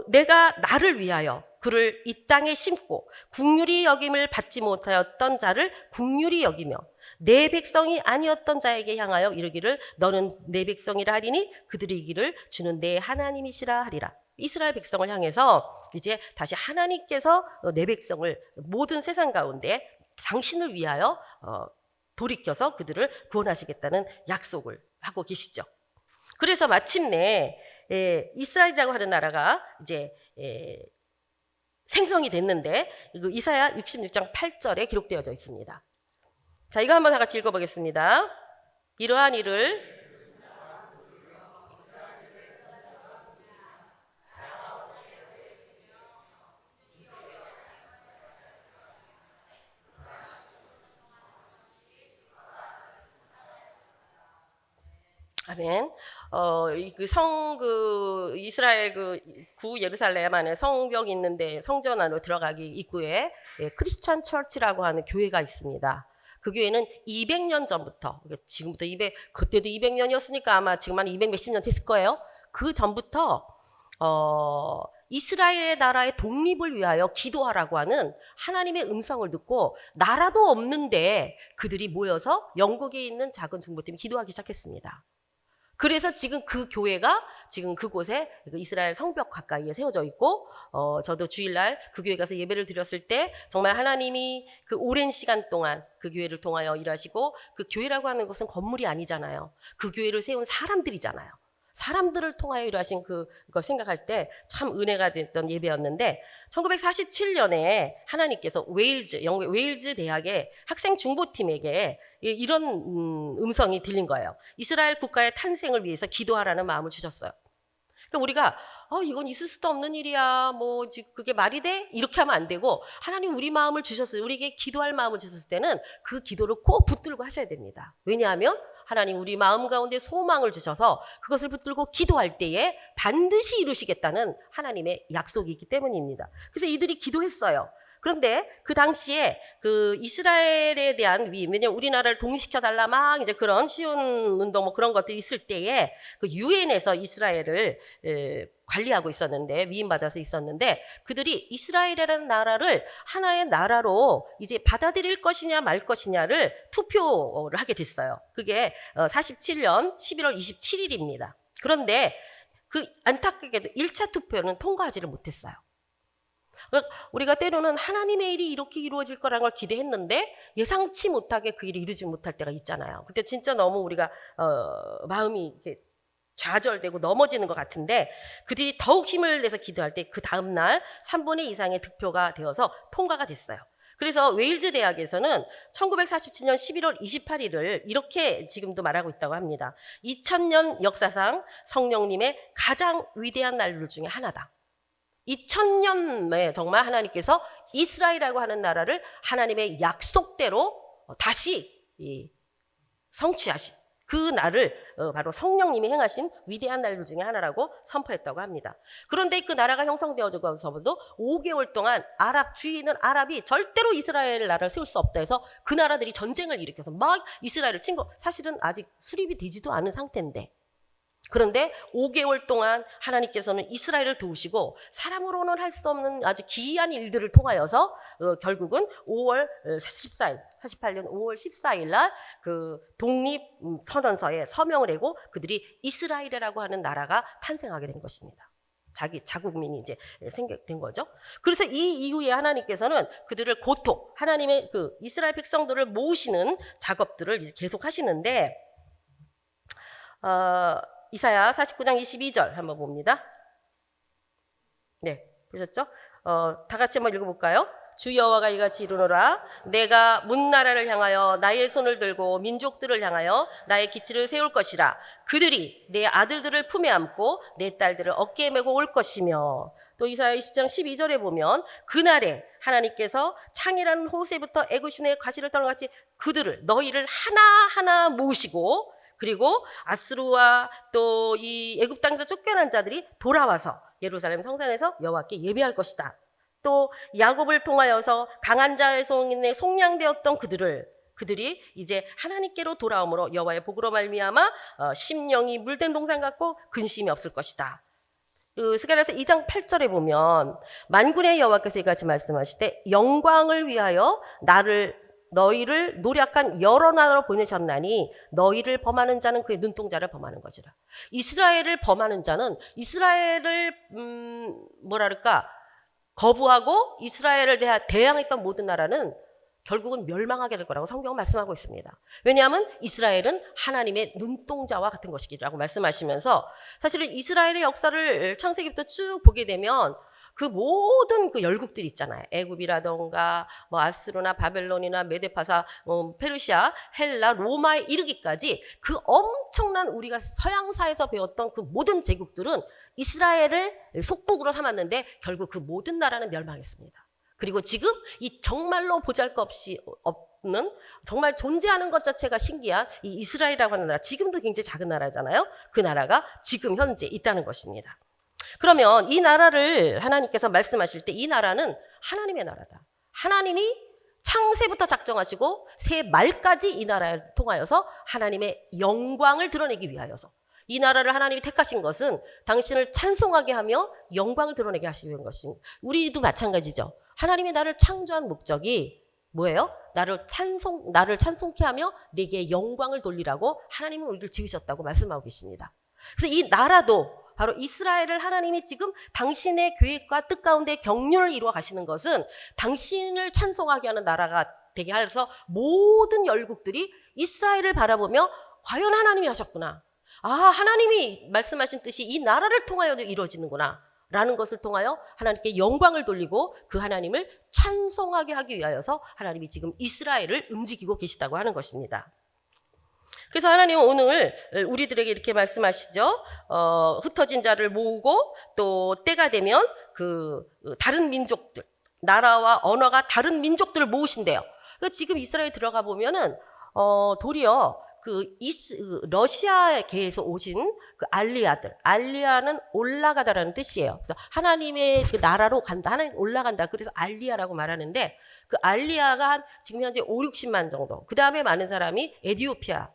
내가 나를 위하여 그를 이 땅에 심고 긍휼히 여김을 받지 못하였던 자를 긍휼히 여기며 내 백성이 아니었던 자에게 향하여 이르기를 너는 내 백성이라 하리니 그들이 이기를 주는 내 하나님이시라 하리라. 이스라엘 백성을 향해서 이제 다시 하나님께서 내 백성을 모든 세상 가운데 당신을 위하여 돌이켜서 그들을 구원하시겠다는 약속을 하고 계시죠. 그래서 마침내 이스라엘이라고 하는 나라가 이제 생성이 됐는데 이사야 66장 8절에 기록되어져 있습니다. 자, 이거 한번 다 같이 읽어보겠습니다. 이러한 일을 아멘. 이스라엘 구 예루살렘 안에 성벽이 있는데 성전 안으로 들어가기 입구에 크리스천 처치라고 하는 교회가 있습니다. 그 교회는 200년 전부터, 지금부터 그때도 200년이었으니까 아마 지금 한 200 몇십 년 됐을 거예요. 그 전부터, 이스라엘 나라의 독립을 위하여 기도하라고 하는 하나님의 음성을 듣고 나라도 없는데 그들이 모여서 영국에 있는 작은 중보팀이 기도하기 시작했습니다. 그래서 지금 그 교회가 지금 그곳에 이스라엘 성벽 가까이에 세워져 있고, 저도 주일날 그 교회 가서 예배를 드렸을 때 정말 하나님이 그 오랜 시간 동안 그 교회를 통하여 일하시고, 그 교회라고 하는 것은 건물이 아니잖아요. 그 교회를 세운 사람들이잖아요. 사람들을 통하여 일하신 그걸 생각할 때 참 은혜가 됐던 예배였는데 1947년에 하나님께서 영국 웨일즈 대학의 학생 중보팀에게 이런 음성이 들린 거예요. 이스라엘 국가의 탄생을 위해서 기도하라는 마음을 주셨어요. 그러니까 우리가 이건 있을 수도 없는 일이야. 그게 말이 돼? 이렇게 하면 안 되고 하나님 우리 마음을 주셨어요. 우리에게 기도할 마음을 주셨을 때는 그 기도를 꼭 붙들고 하셔야 됩니다. 왜냐하면 하나님 우리 마음 가운데 소망을 주셔서 그것을 붙들고 기도할 때에 반드시 이루시겠다는 하나님의 약속이 있기 때문입니다. 그래서 이들이 기도했어요. 그런데 그 당시에 그 이스라엘에 대한 위임, 왜냐면 우리나라를 동시켜달라 막 이제 그런 시온 운동 그런 것들이 있을 때에 그 유엔에서 이스라엘을 관리하고 있었는데, 위임받아서 있었는데, 그들이 이스라엘이라는 나라를 하나의 나라로 이제 받아들일 것이냐 말 것이냐를 투표를 하게 됐어요. 그게 47년 11월 27일입니다. 그런데 그 안타깝게도 1차 투표는 통과하지를 못했어요. 우리가 때로는 하나님의 일이 이렇게 이루어질 거라는 걸 기대했는데 예상치 못하게 그 일이 이루지 못할 때가 있잖아요. 그때 진짜 너무 우리가 마음이 이렇게 좌절되고 넘어지는 것 같은데 그들이 더욱 힘을 내서 기도할 때 그 다음 날 3분의 2 이상의 득표가 되어서 통과가 됐어요. 그래서 웨일즈 대학에서는 1947년 11월 28일을 이렇게 지금도 말하고 있다고 합니다. 2000년 역사상 성령님의 가장 위대한 날들 중에 하나다. 2000년에 정말 하나님께서 이스라엘이라고 하는 나라를 하나님의 약속대로 다시 성취하신 그 날을 바로 성령님이 행하신 위대한 날들 중에 하나라고 선포했다고 합니다. 그런데 그 나라가 형성되어져서도 5개월 동안 주위에 있는 아랍이 절대로 이스라엘 나라를 세울 수 없다 해서 그 나라들이 전쟁을 일으켜서 막 이스라엘을 친 거, 사실은 아직 수립이 되지도 않은 상태인데, 그런데 5개월 동안 하나님께서는 이스라엘을 도우시고 사람으로는 할 수 없는 아주 기이한 일들을 통하여서 결국은 5월 14일, 48년 5월 14일 날 그 독립 선언서에 서명을 하고 그들이 이스라엘이라고 하는 나라가 탄생하게 된 것입니다. 자기 자국민이 이제 생긴 거죠. 그래서 이 이후에 하나님께서는 그들을 하나님의 그 이스라엘 백성들을 모으시는 작업들을 이제 계속 하시는데, 이사야 49장 22절 한번 봅니다. 네, 보셨죠? 다 같이 한번 읽어볼까요? 주 여호와가 이같이 이르노라. 내가 문나라를 향하여 나의 손을 들고 민족들을 향하여 나의 기치를 세울 것이라. 그들이 내 아들들을 품에 안고 내 딸들을 어깨에 메고 올 것이며. 또 이사야 20장 12절에 보면 그날에 하나님께서 창이라는 호세부터 애굽신의 과실을 떠는 같이 그들을 너희를 하나하나 모으시고, 그리고 아수르와 또 이 애굽 땅에서 쫓겨난 자들이 돌아와서 예루살렘 성산에서 여호와께 예배할 것이다. 또 야곱을 통하여서 강한 자의 손에 속량되었던 그들이 이제 하나님께로 돌아오므로 여호와의 복으로 말미암아 심령이 물된 동산 같고 근심이 없을 것이다. 스가랴서 2장 8절에 보면 만군의 여호와께서 이같이 말씀하시되 영광을 위하여 너희를 노력한 여러 나라로 보내셨나니 너희를 범하는 자는 그의 눈동자를 범하는 것이라. 이스라엘을 범하는 자는 이스라엘을 거부하고 이스라엘을 대항했던 모든 나라는 결국은 멸망하게 될 거라고 성경은 말씀하고 있습니다. 왜냐하면 이스라엘은 하나님의 눈동자와 같은 것이라고 말씀하시면서, 사실은 이스라엘의 역사를 창세기부터 쭉 보게 되면 그 모든 그 열국들이 있잖아요. 애굽이라던가 뭐 아수르나 바벨론이나 메데파사, 페르시아, 헬라, 로마에 이르기까지 그 엄청난 우리가 서양사에서 배웠던 그 모든 제국들은 이스라엘을 속국으로 삼았는데 결국 그 모든 나라는 멸망했습니다. 그리고 지금 이 정말로 보잘것없이 없는, 정말 존재하는 것 자체가 신기한 이 이스라엘이라고 하는 나라, 지금도 굉장히 작은 나라잖아요. 그 나라가 지금 현재 있다는 것입니다. 그러면 이 나라를 하나님께서 말씀하실 때 이 나라는 하나님의 나라다. 하나님이 창세부터 작정하시고 새 말까지 이 나라를 통하여서 하나님의 영광을 드러내기 위하여서, 이 나라를 하나님이 택하신 것은 당신을 찬송하게 하며 영광을 드러내게 하시는 것입니다. 우리도 마찬가지죠. 하나님이 나를 창조한 목적이 뭐예요? 나를 찬송케 하며 내게 영광을 돌리라고 하나님은 우리를 지으셨다고 말씀하고 계십니다. 그래서 이 나라도 바로 이스라엘을 하나님이 지금 당신의 계획과 뜻 가운데 경륜을 이루어 가시는 것은 당신을 찬송하게 하는 나라가 되게 하여서 모든 열국들이 이스라엘을 바라보며 과연 하나님이 하셨구나. 하나님이 말씀하신 뜻이 이 나라를 통하여 이루어지는구나 라는 것을 통하여 하나님께 영광을 돌리고 그 하나님을 찬송하게 하기 위하여서 하나님이 지금 이스라엘을 움직이고 계시다고 하는 것입니다. 그래서 하나님은 오늘 우리들에게 이렇게 말씀하시죠. 흩어진 자를 모으고 또 때가 되면 그 다른 민족들, 나라와 언어가 다른 민족들을 모으신대요. 지금 이스라엘에 들어가 보면은 도리어 러시아계에서 오신 그 알리아는 올라가다라는 뜻이에요. 그래서 하나님의 그 나라로 간다, 하나님 올라간다. 그래서 알리아라고 말하는데 그 알리아가 지금 현재 50-60만 정도. 그 다음에 많은 사람이 에티오피아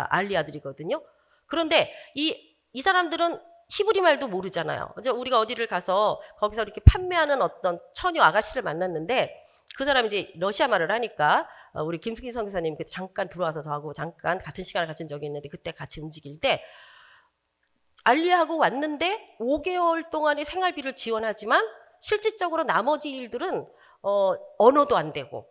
알리아들이거든요. 그런데 이 사람들은 히브리 말도 모르잖아요. 우리가 어디를 가서 거기서 이렇게 판매하는 어떤 처녀 아가씨를 만났는데 그 사람이 이제 러시아 말을 하니까 우리 김승희 선교사님 잠깐 들어와서 저하고 잠깐 같은 시간을 가진 적이 있는데 그때 같이 움직일 때 알리하고 왔는데 5개월 동안의 생활비를 지원하지만 실질적으로 나머지 일들은 언어도 안 되고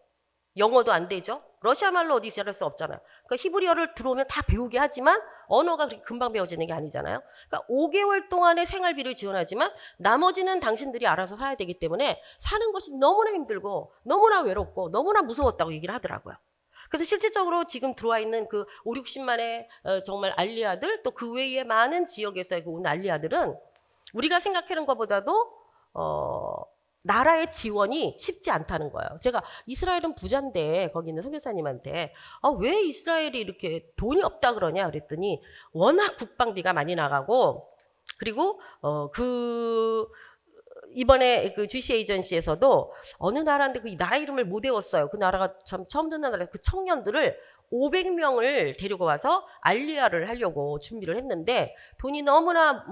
영어도 안 되죠. 러시아 말로 어디 잘할 수 없잖아요. 그러니까 히브리어를 들어오면 다 배우게 하지만 언어가 그렇게 금방 배워지는 게 아니잖아요. 그러니까 5개월 동안의 생활비를 지원하지만 나머지는 당신들이 알아서 살아야 되기 때문에 사는 것이 너무나 힘들고 너무나 외롭고 너무나 무서웠다고 얘기를 하더라고요. 그래서 실질적으로 지금 들어와 있는 그 5-60만의 정말 알리아들, 또 그 외에 많은 지역에서 온 알리아들은 우리가 생각하는 것보다도 나라의 지원이 쉽지 않다는 거예요. 제가 이스라엘은 부자인데 거기 있는 선교사님한테 왜 이스라엘이 이렇게 돈이 없다 그러냐 그랬더니 워낙 국방비가 많이 나가고, 그리고 이번에 그 GC 에이전시에서도 어느 나라인데 그 나라 이름을 못 외웠어요. 그 나라가 참 처음 듣는 나라. 그 청년들을 500명을 데리고 와서 알리아를 하려고 준비를 했는데 돈이 너무나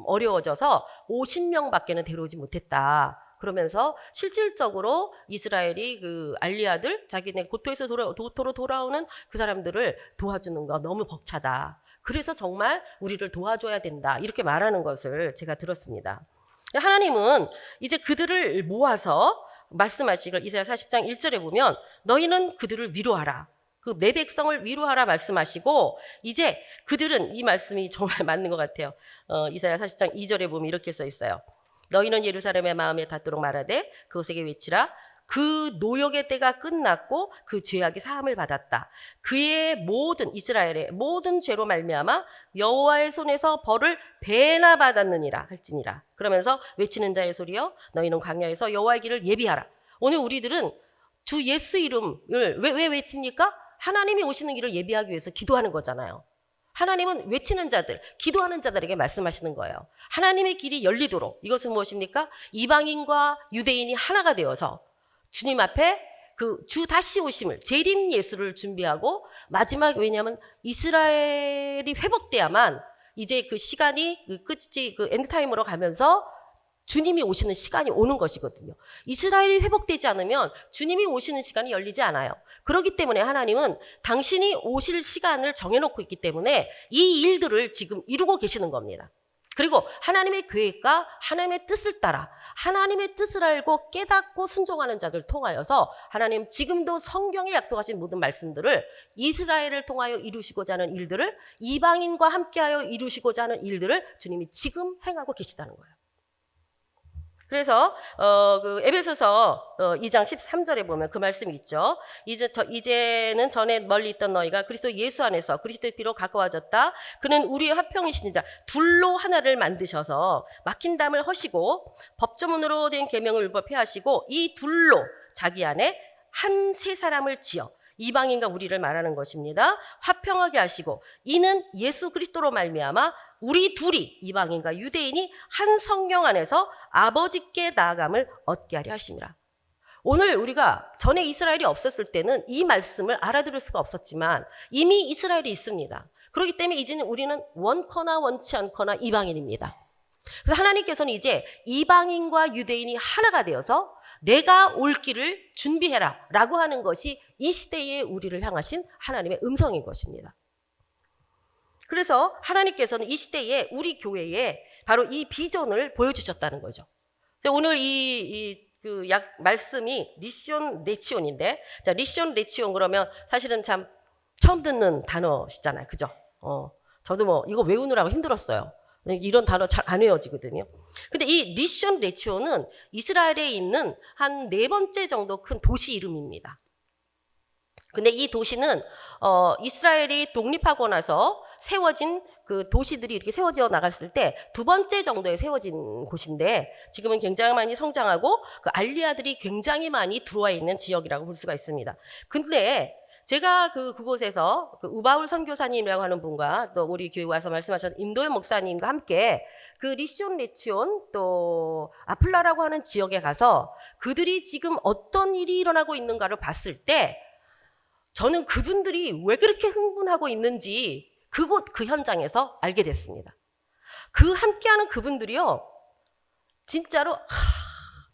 어려워져서 50명밖에는 데려오지 못했다. 그러면서 실질적으로 이스라엘이 그 알리아들, 자기네 고토에서 도토로 돌아오는 그 사람들을 도와주는 거 너무 벅차다. 그래서 정말 우리를 도와줘야 된다. 이렇게 말하는 것을 제가 들었습니다. 하나님은 이제 그들을 모아서 말씀하시길 이사야 40장 1절에 보면 너희는 그들을 위로하라. 그 내 백성을 위로하라 말씀하시고 이제 그들은 이 말씀이 정말 맞는 것 같아요. 이사야 40장 2절에 보면 이렇게 써 있어요. 너희는 예루살렘의 마음에 닿도록 말하되 그곳에게 외치라. 그 노역의 때가 끝났고 그 죄악이 사함을 받았다. 그의 모든 이스라엘의 모든 죄로 말미암아 여호와의 손에서 벌을 배나 받았느니라 할지니라. 그러면서 외치는 자의 소리여 너희는 광야에서 여호와의 길을 예비하라. 오늘 우리들은 주 예수 이름을 왜 외칩니까? 하나님이 오시는 길을 예비하기 위해서 기도하는 거잖아요. 하나님은 외치는 자들, 기도하는 자들에게 말씀하시는 거예요. 하나님의 길이 열리도록. 이것은 무엇입니까? 이방인과 유대인이 하나가 되어서 주님 앞에 그 주 다시 오심을 재림 예수를 준비하고 마지막 왜냐하면 이스라엘이 회복돼야만 이제 그 시간이 그 끝이 그 엔드타임으로 가면서 주님이 오시는 시간이 오는 것이거든요. 이스라엘이 회복되지 않으면 주님이 오시는 시간이 열리지 않아요. 그렇기 때문에 하나님은 당신이 오실 시간을 정해놓고 있기 때문에 이 일들을 지금 이루고 계시는 겁니다. 그리고 하나님의 계획과 하나님의 뜻을 따라 하나님의 뜻을 알고 깨닫고 순종하는 자들 통하여서 하나님 지금도 성경에 약속하신 모든 말씀들을 이스라엘을 통하여 이루시고자 하는 일들을 이방인과 함께하여 이루시고자 하는 일들을 주님이 지금 행하고 계시다는 거예요. 그래서 그 에베소서 2장 13절에 보면 그 말씀이 있죠. 이제는 전에 멀리 있던 너희가 그리스도 예수 안에서 그리스도의 피로 가까워졌다. 그는 우리의 화평이시니라. 둘로 하나를 만드셔서 막힌 담을 허시고 법조문으로 된 계명을 율법 폐하시고 이 둘로 자기 안에 한 세 사람을 지어 이방인과 우리를 말하는 것입니다. 화평하게 하시고 이는 예수 그리스도로 말미암아 우리 둘이 이방인과 유대인이 한 성령 안에서 아버지께 나아감을 얻게 하려 하심이라. 오늘 우리가 전에 이스라엘이 없었을 때는 이 말씀을 알아들을 수가 없었지만 이미 이스라엘이 있습니다. 그렇기 때문에 이제는 우리는 원커나 원치 않거나 이방인입니다. 그래서 하나님께서는 이제 이방인과 유대인이 하나가 되어서 내가 올 길을 준비해라 라고 하는 것이 이 시대에 우리를 향하신 하나님의 음성인 것입니다. 그래서 하나님께서는 이 시대에 우리 교회에 바로 이 비전을 보여주셨다는 거죠. 오늘 말씀이 리시온 레치온인데, 자, 리시온 레치온 그러면 사실은 참 처음 듣는 단어시잖아요. 그죠? 저도 이거 외우느라고 힘들었어요. 이런 단어 잘 안 외워지거든요. 근데 이 리시온 레치온은 이스라엘에 있는 한 4번째 정도 큰 도시 이름입니다. 근데 이 도시는 이스라엘이 독립하고 나서 세워진 그 도시들이 이렇게 세워져 나갔을 때 2번째 정도에 세워진 곳인데 지금은 굉장히 많이 성장하고 그 알리아들이 굉장히 많이 들어와 있는 지역이라고 볼 수가 있습니다. 근데 제가 그곳에서 그 우바울 선교사님이라고 하는 분과 또 우리 교회 와서 말씀하셨던 임도현 목사님과 함께 그 리시온 레치온 또 아플라라고 하는 지역에 가서 그들이 지금 어떤 일이 일어나고 있는가를 봤을 때 저는 그분들이 왜 그렇게 흥분하고 있는지 그곳 그 현장에서 알게 됐습니다. 그 함께하는 그분들이요, 진짜로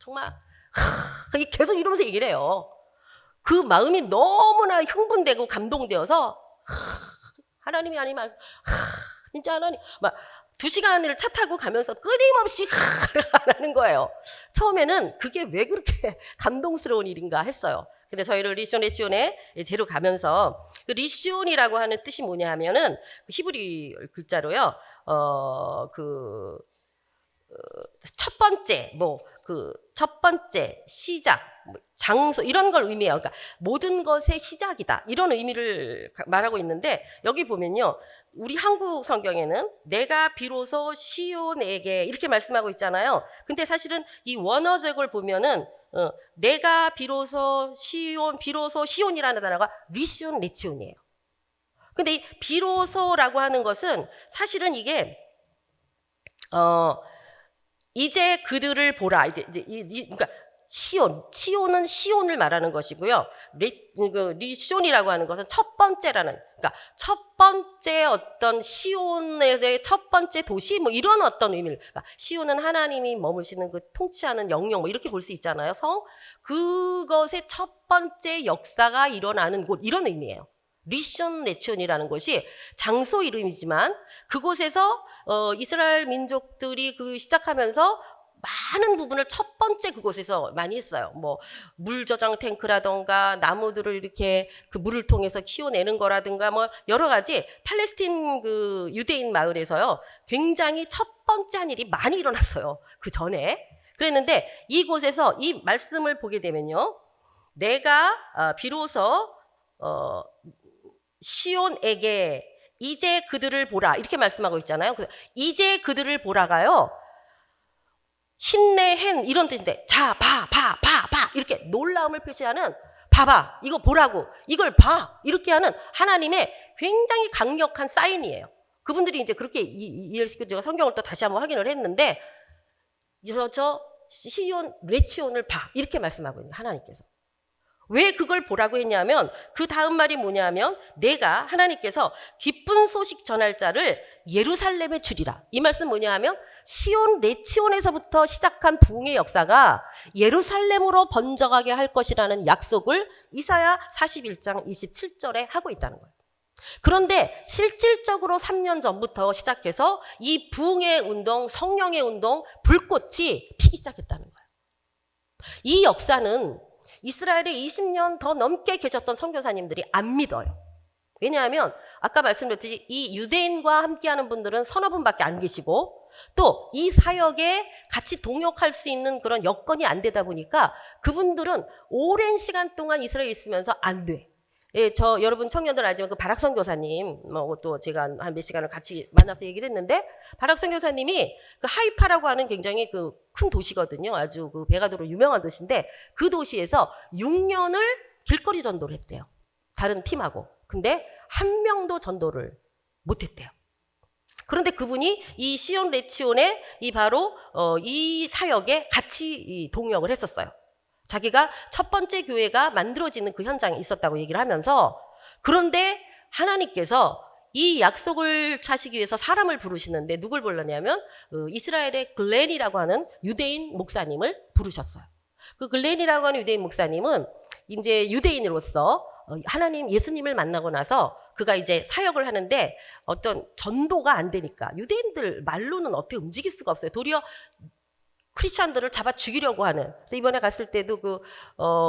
정말 계속 이러면서 얘기를 해요. 그 마음이 너무나 흥분되고 감동되어서 하나님이 아니면 진짜 하나님 막 2시간을 차 타고 가면서 끊임없이 하는 거예요. 처음에는 그게 왜 그렇게 감동스러운 일인가 했어요. 근데 저희를 리시온 레치온에 재로 가면서 그 리시온이라고 하는 뜻이 뭐냐 하면은 히브리 글자로요. 첫 번째 첫 번째 시작 장소 이런 걸 의미해요. 그러니까 모든 것의 시작이다 이런 의미를 말하고 있는데 여기 보면요, 우리 한국 성경에는 내가 비로소 시온에게 이렇게 말씀하고 있잖아요. 근데 사실은 이 원어적을 보면은 내가 비로소 시온이라는 단어가 리시온 레치온이에요. 근데 이 비로소라고 하는 것은 사실은 이게 이제 그들을 보라. 그러니까 시온은 시온을 말하는 것이고요. 리시온이라고 하는 것은 첫 번째라는, 그러니까 첫 번째 어떤 시온의 첫 번째 도시 이런 어떤 의미를, 그러니까 시온은 하나님이 머무시는 그 통치하는 영역 이렇게 볼 수 있잖아요. 그것의 첫 번째 역사가 일어나는 곳 이런 의미예요. 리숀 레치온이라는 곳이 장소 이름이지만 그곳에서 이스라엘 민족들이 그 시작하면서 많은 부분을 첫 번째 그곳에서 많이 했어요. 뭐 물 저장 탱크라던가 나무들을 이렇게 그 물을 통해서 키워내는 거라든가 뭐 여러 가지 팔레스틴 그 유대인 마을에서요. 굉장히 첫 번째 한 일이 많이 일어났어요. 그 전에. 그랬는데 이곳에서 이 말씀을 보게 되면요. 내가 비로소 시온에게 이제 그들을 보라 이렇게 말씀하고 있잖아요. 이제 그들을 보라가요. 힘내hen 이런 뜻인데 자, 봐 이렇게 놀라움을 표시하는 봐봐 이거 보라고 이걸 봐 이렇게 하는 하나님의 굉장히 강력한 사인이에요. 그분들이 이제 그렇게 이해를 시키고 제가 성경을 또 다시 한번 확인을 했는데 저 시온 레치온을 봐 이렇게 말씀하고 있는 하나님께서. 왜 그걸 보라고 했냐면 그 다음 말이 뭐냐면 내가 하나님께서 기쁜 소식 전할 자를 예루살렘에 주리라. 이 말씀 뭐냐 하면 시온 레치온에서부터 시작한 부흥의 역사가 예루살렘으로 번져가게 할 것이라는 약속을 이사야 41장 27절에 하고 있다는 거예요. 그런데 실질적으로 3년 전부터 시작해서 이 부흥의 운동, 성령의 운동, 불꽃이 피기 시작했다는 거예요. 이 역사는 이스라엘에 20년 더 넘게 계셨던 선교사님들이 안 믿어요. 왜냐하면 아까 말씀드렸듯이 이 유대인과 함께하는 분들은 서너 분밖에 안 계시고 또 이 사역에 같이 동역할 수 있는 그런 여건이 안 되다 보니까 그분들은 오랜 시간 동안 이스라엘에 있으면서 안 돼. 예, 여러분 청년들 알지만 그 바락선 교사님, 또 제가 한 몇 시간을 같이 만나서 얘기를 했는데, 바락선 교사님이 그 하이파라고 하는 굉장히 그 큰 도시거든요. 아주 그 배가도로 유명한 도시인데, 그 도시에서 6년을 길거리 전도를 했대요. 다른 팀하고. 근데 한 명도 전도를 못 했대요. 그런데 그분이 이 시온 레치온의 이 사역에 같이 동역을 했었어요. 자기가 첫 번째 교회가 만들어지는 그 현장에 있었다고 얘기를 하면서, 그런데 하나님께서 이 약속을 차시기 위해서 사람을 부르시는데 누굴 불렀냐면 이스라엘의 글렌이라고 하는 유대인 목사님을 부르셨어요. 그 글렌이라고 하는 유대인 목사님은 이제 유대인으로서 하나님 예수님을 만나고 나서 그가 이제 사역을 하는데 어떤 전도가 안 되니까 유대인들 말로는 어떻게 움직일 수가 없어요. 도리어 크리스찬들을 잡아 죽이려고 하는. 그래서 이번에 갔을 때도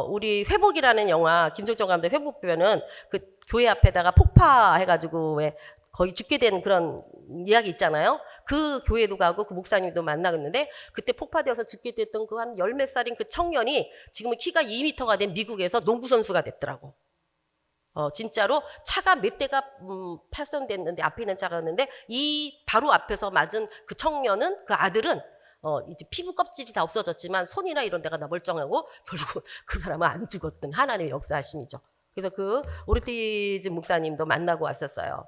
우리 회복이라는 영화, 김종정 감독 회복 보면은 그 교회 앞에다가 폭파해가지고 왜 거의 죽게 된 그런 이야기 있잖아요. 그 교회도 가고 그 목사님도 만나겠는데 그때 폭파되어서 죽게 됐던 그 한 열 몇 살인 그 청년이 지금은 키가 2m가 된 미국에서 농구선수가 됐더라고. 진짜로 차가 몇 대가 파손됐는데 앞에 있는 차가 였는데 이 바로 앞에서 맞은 그 청년은 그 아들은 이제 피부 껍질이 다 없어졌지만 손이나 이런 데가 다 멀쩡하고 결국 그 사람은 안 죽었던 하나님의 역사하심이죠. 그래서 그 오르티즈 목사님도 만나고 왔어요.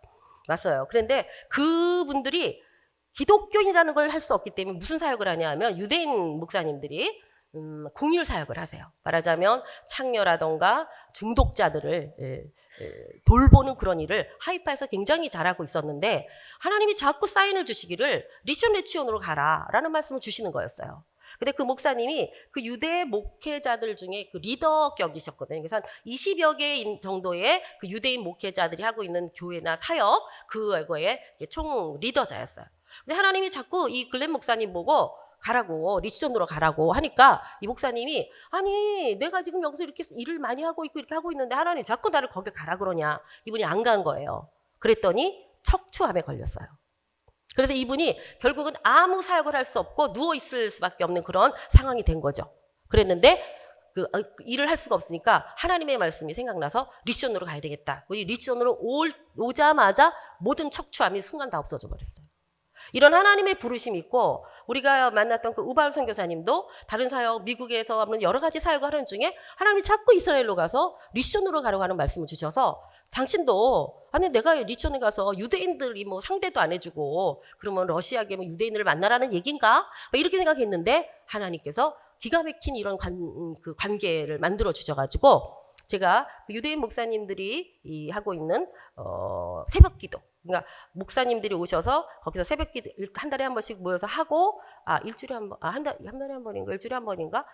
그런데 그분들이 기독교인이라는 걸 할 수 없기 때문에 무슨 사역을 하냐 하면 유대인 목사님들이 국률 사역을 하세요. 말하자면 창녀라던가 중독자들을 돌보는 그런 일을 하이파에서 굉장히 잘하고 있었는데 하나님이 자꾸 사인을 주시기를 리숀 레치온으로 가라라는 말씀을 주시는 거였어요. 근데 그 목사님이 그 유대 목회자들 중에 그 리더격이셨거든요. 그래서 한 20여 개 정도의 그 유대인 목회자들이 하고 있는 교회나 사역 그거에 총 리더자였어요. 근데 하나님이 자꾸 이 글렌 목사님 보고 가라고, 리숀으로 가라고 하니까 이 목사님이 아니 내가 지금 여기서 이렇게 일을 많이 하고 있고 이렇게 하고 있는데 하나님 자꾸 나를 거기 가라 그러냐. 이분이 안 간 거예요. 그랬더니 척추암에 걸렸어요. 그래서 이분이 결국은 아무 사역을 할 수 없고 누워있을 수밖에 없는 그런 상황이 된 거죠. 그랬는데 그 일을 할 수가 없으니까 하나님의 말씀이 생각나서 리숀으로 가야 되겠다. 이 리숀으로 오자마자 모든 척추암이 순간 다 없어져 버렸어요. 이런 하나님의 부르심이 있고 우리가 만났던 그 우발 선교사님도 다른 사역, 미국에서 하는 여러 가지 사역을 하는 중에 하나님이 자꾸 이스라엘로 가서 리숀으로 가라고 하는 말씀을 주셔서 당신도 아니 내가 리숀에 가서 유대인들이 뭐 상대도 안 해주고 그러면 러시아계 뭐 유대인을 만나라는 얘기인가? 이렇게 생각했는데 하나님께서 기가 막힌 이런 관계를 만들어 주셔가지고 제가 유대인 목사님들이 하고 있는 새벽기도 그러니까 목사님들이 오셔서 거기서 새벽기도 한 달에 한 번씩 모여서 하고, 일주일에 한 번, 한 달에 한 번인가, 일주일에 한 번인가,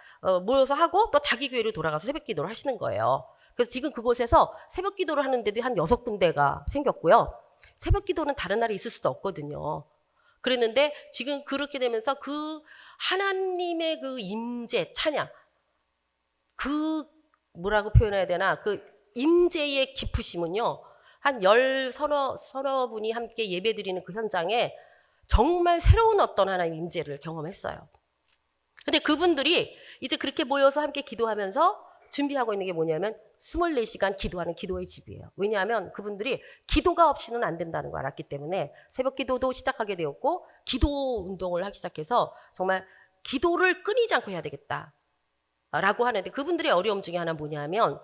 모여서 하고 또 자기 교회로 돌아가서 새벽기도를 하시는 거예요. 그래서 지금 그곳에서 새벽기도를 하는데도 한 6군데가 생겼고요. 새벽기도는 다른 날에 있을 수도 없거든요. 그랬는데 지금 그렇게 되면서 그 하나님의 그 임재, 찬양, 그 뭐라고 표현해야 되나, 그 임재의 깊으심은요, 한 서너 분이 함께 예배드리는 그 현장에 정말 새로운 어떤 하나님의 임재를 경험했어요. 근데 그분들이 이제 그렇게 모여서 함께 기도하면서 준비하고 있는 게 뭐냐면 24시간 기도하는 기도의 집이에요. 왜냐하면 그분들이 기도가 없이는 안 된다는 걸 알았기 때문에 새벽 기도도 시작하게 되었고, 기도 운동을 하기 시작해서 정말 기도를 끊이지 않고 해야 되겠다 라고 하는데, 그분들의 어려움 중에 하나 뭐냐면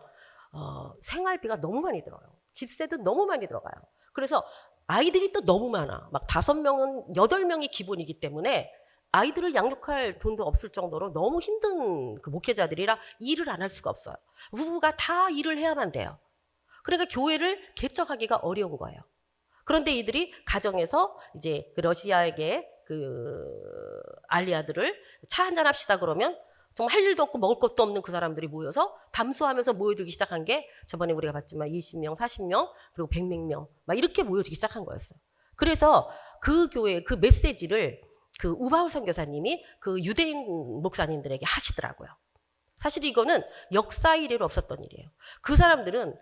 생활비가 너무 많이 들어요. 집세도 너무 많이 들어가요. 그래서 아이들이 또 너무 많아. 막 5명은 8명이 기본이기 때문에 아이들을 양육할 돈도 없을 정도로 너무 힘든 그 목회자들이라 일을 안 할 수가 없어요. 부부가 다 일을 해야만 돼요. 그러니까 교회를 개척하기가 어려운 거예요. 그런데 이들이 가정에서 이제 그 러시아에게 그 알리아들을 차 한잔 합시다 그러면 정말 할 일도 없고 먹을 것도 없는 그 사람들이 모여서 담소하면서 모여들기 시작한 게 저번에 우리가 봤지만 20명, 40명, 그리고 100몇 명 막 이렇게 모여지기 시작한 거였어요. 그래서 그 교회 그 메시지를 그 우바울 선교사님이 그 유대인 목사님들에게 하시더라고요. 사실 이거는 역사 이래로 없었던 일이에요. 그 사람들은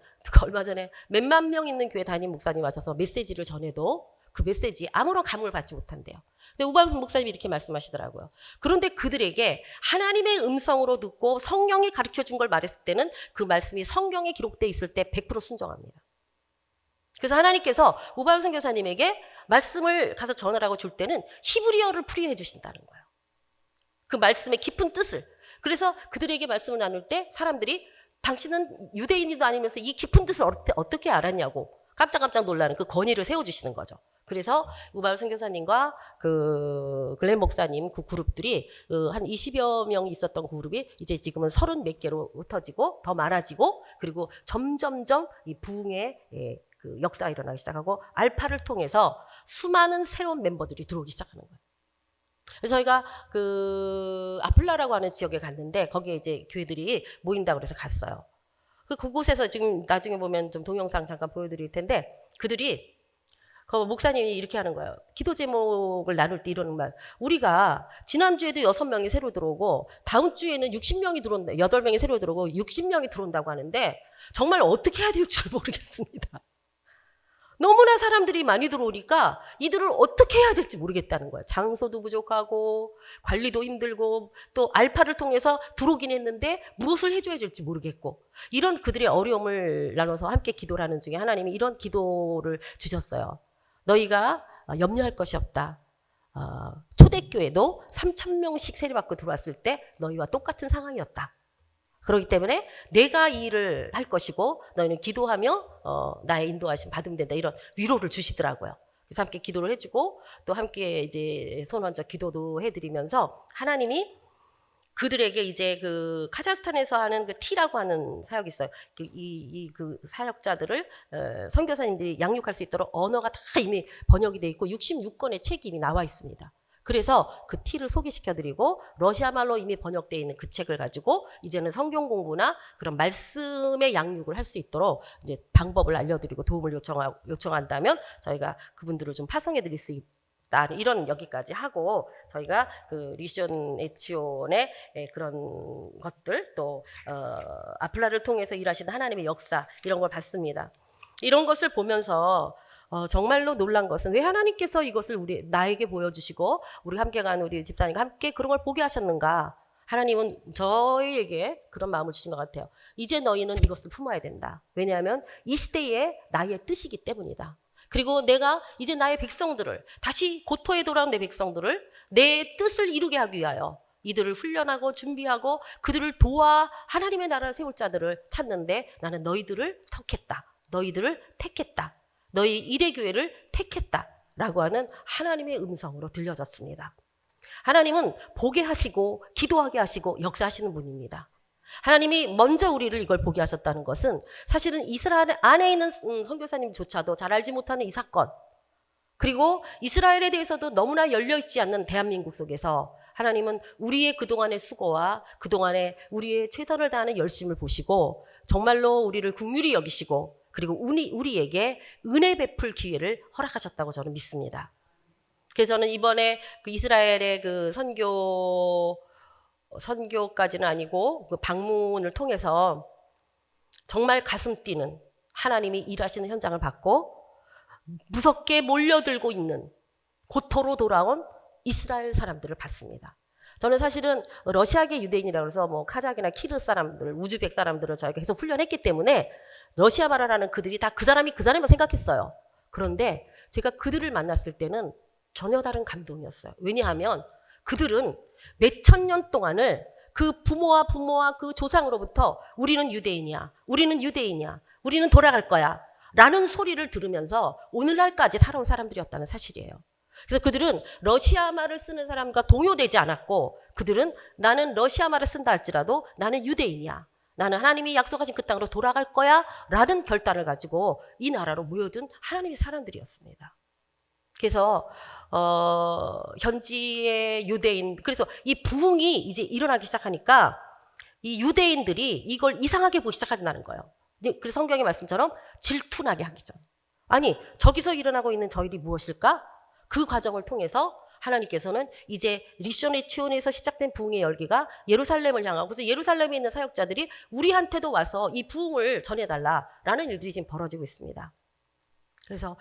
얼마 전에 몇만 명 있는 교회 담임 목사님 와셔서 메시지를 전해도 그 메시지에 아무런 감흥을 받지 못한대요. 근데 우바울 목사님이 이렇게 말씀하시더라고요. 그런데 그들에게 하나님의 음성으로 듣고 성령이 가르쳐준 걸 말했을 때는 그 말씀이 성경에 기록되어 있을 때 100% 순종합니다. 그래서 하나님께서 우바울 선교사님에게 말씀을 가서 전하라고 줄 때는 히브리어를 풀이해 주신다는 거예요. 그 말씀의 깊은 뜻을. 그래서 그들에게 말씀을 나눌 때 사람들이 당신은 유대인이도 아니면서 이 깊은 뜻을 어떻게 알았냐고 깜짝깜짝 놀라는 그 권위를 세워주시는 거죠. 그래서 우바울 선교사님과 그 글렌 목사님 그 그룹들이 한 20여 명 있었던 그 그룹이 이제 지금은 30 몇 개로 흩어지고 더 많아지고, 그리고 점점점 이 부흥의 그 역사가 일어나기 시작하고 알파를 통해서 수많은 새로운 멤버들이 들어오기 시작하는 거예요. 그래서 저희가 그 아플라라고 하는 지역에 갔는데 거기에 이제 교회들이 모인다고 그래서 갔어요. 그곳에서 지금 나중에 보면 좀 동영상 잠깐 보여드릴 텐데, 그들이 그 목사님이 이렇게 하는 거예요. 기도 제목을 나눌 때 이러는 말. 우리가 지난주에도 6명이 새로 들어오고 다음 주에는 60명이 들어온다. 8명이 새로 들어오고 60명이 들어온다고 하는데 정말 어떻게 해야 될지 모르겠습니다. 너무나 사람들이 많이 들어오니까 이들을 어떻게 해야 될지 모르겠다는 거예요. 장소도 부족하고 관리도 힘들고 또 알파를 통해서 들어오긴 했는데 무엇을 해줘야 될지 모르겠고, 이런 그들의 어려움을 나눠서 함께 기도를 하는 중에 하나님이 이런 기도를 주셨어요. 너희가 염려할 것이 없다. 초대교회도 3,000명씩 세례받고 들어왔을 때 너희와 똑같은 상황이었다. 그렇기 때문에 내가 이 일을 할 것이고 너희는 기도하며 나의 인도하심 받으면 된다, 이런 위로를 주시더라고요. 그래서 함께 기도를 해주고 또 함께 이제 손원적 기도도 해드리면서 하나님이 그들에게 이제 그 카자흐스탄에서 하는 그 T라고 하는 사역이 있어요. 그 사역자들을 선교사님들이 양육할 수 있도록 언어가 다 이미 번역이 돼 있고 66권의 책이 이미 나와 있습니다. 그래서 그 T를 소개시켜드리고 러시아 말로 이미 번역되어 있는 그 책을 가지고 이제는 성경 공부나 그런 말씀의 양육을 할 수 있도록 이제 방법을 알려드리고 도움을 요청한다면 저희가 그분들을 좀 파송해드릴 수 있다, 이런 여기까지 하고, 저희가 그 리션 에치온의 그런 것들 또 아플라를 통해서 일하시는 하나님의 역사, 이런 걸 봤습니다. 이런 것을 보면서 정말로 놀란 것은 왜 하나님께서 이것을 나에게 보여주시고 우리 함께 간 우리 집사님과 함께 그런 걸 보게 하셨는가. 하나님은 저희에게 그런 마음을 주신 것 같아요. 이제 너희는 이것을 품어야 된다. 왜냐하면 이 시대에 나의 뜻이기 때문이다. 그리고 내가 이제 나의 백성들을, 다시 고토에 돌아온 내 백성들을 내 뜻을 이루게 하기 위하여 이들을 훈련하고 준비하고 그들을 도와 하나님의 나라를 세울 자들을 찾는데 나는 너희들을 택했다. 너희 일회교회를 택했다라고 하는 하나님의 음성으로 들려졌습니다. 하나님은 보게 하시고 기도하게 하시고 역사하시는 분입니다. 하나님이 먼저 우리를 이걸 보게 하셨다는 것은 사실은 이스라엘 안에 있는 선교사님조차도 잘 알지 못하는 이 사건, 그리고 이스라엘에 대해서도 너무나 열려있지 않는 대한민국 속에서 하나님은 우리의 그동안의 수고와 그동안의 우리의 최선을 다하는 열심을 보시고 정말로 우리를 긍휼히 여기시고 그리고 우리에게 은혜 베풀 기회를 허락하셨다고 저는 믿습니다. 그래서 저는 이번에 그 이스라엘의 그 선교까지는 아니고 그 방문을 통해서 정말 가슴 뛰는 하나님이 일하시는 현장을 봤고 무섭게 몰려들고 있는 고토로 돌아온 이스라엘 사람들을 봤습니다. 저는 사실은 러시아계 유대인이라고 해서 뭐 카자흐나 키르스 사람들, 우즈벡 사람들을 저희가 계속 훈련했기 때문에 러시아 말을 하는 그들이 다 그 사람이만 생각했어요. 그런데 제가 그들을 만났을 때는 전혀 다른 감동이었어요. 왜냐하면 그들은 몇천 년 동안을 그 부모와 그 조상으로부터 우리는 유대인이야, 우리는 돌아갈 거야 라는 소리를 들으면서 오늘날까지 살아온 사람들이었다는 사실이에요. 그래서 그들은 러시아 말을 쓰는 사람과 동요되지 않았고 그들은 나는 러시아 말을 쓴다 할지라도 나는 유대인이야, 나는 하나님이 약속하신 그 땅으로 돌아갈 거야 라는 결단을 가지고 이 나라로 모여든 하나님의 사람들이었습니다. 그래서 현지의 유대인, 그래서 이 부흥이 이제 일어나기 시작하니까 이 유대인들이 이걸 이상하게 보기 시작한다는 거예요. 그래서 성경의 말씀처럼 질투나게 하기 전. 아니 저기서 일어나고 있는 저 일이 무엇일까? 그 과정을 통해서 하나님께서는 이제 리쇼네치온에서 시작된 부흥의 열기가 예루살렘을 향하고 그래서 예루살렘에 있는 사역자들이 우리한테도 와서 이 부흥을 전해달라라는 일들이 지금 벌어지고 있습니다. 그래서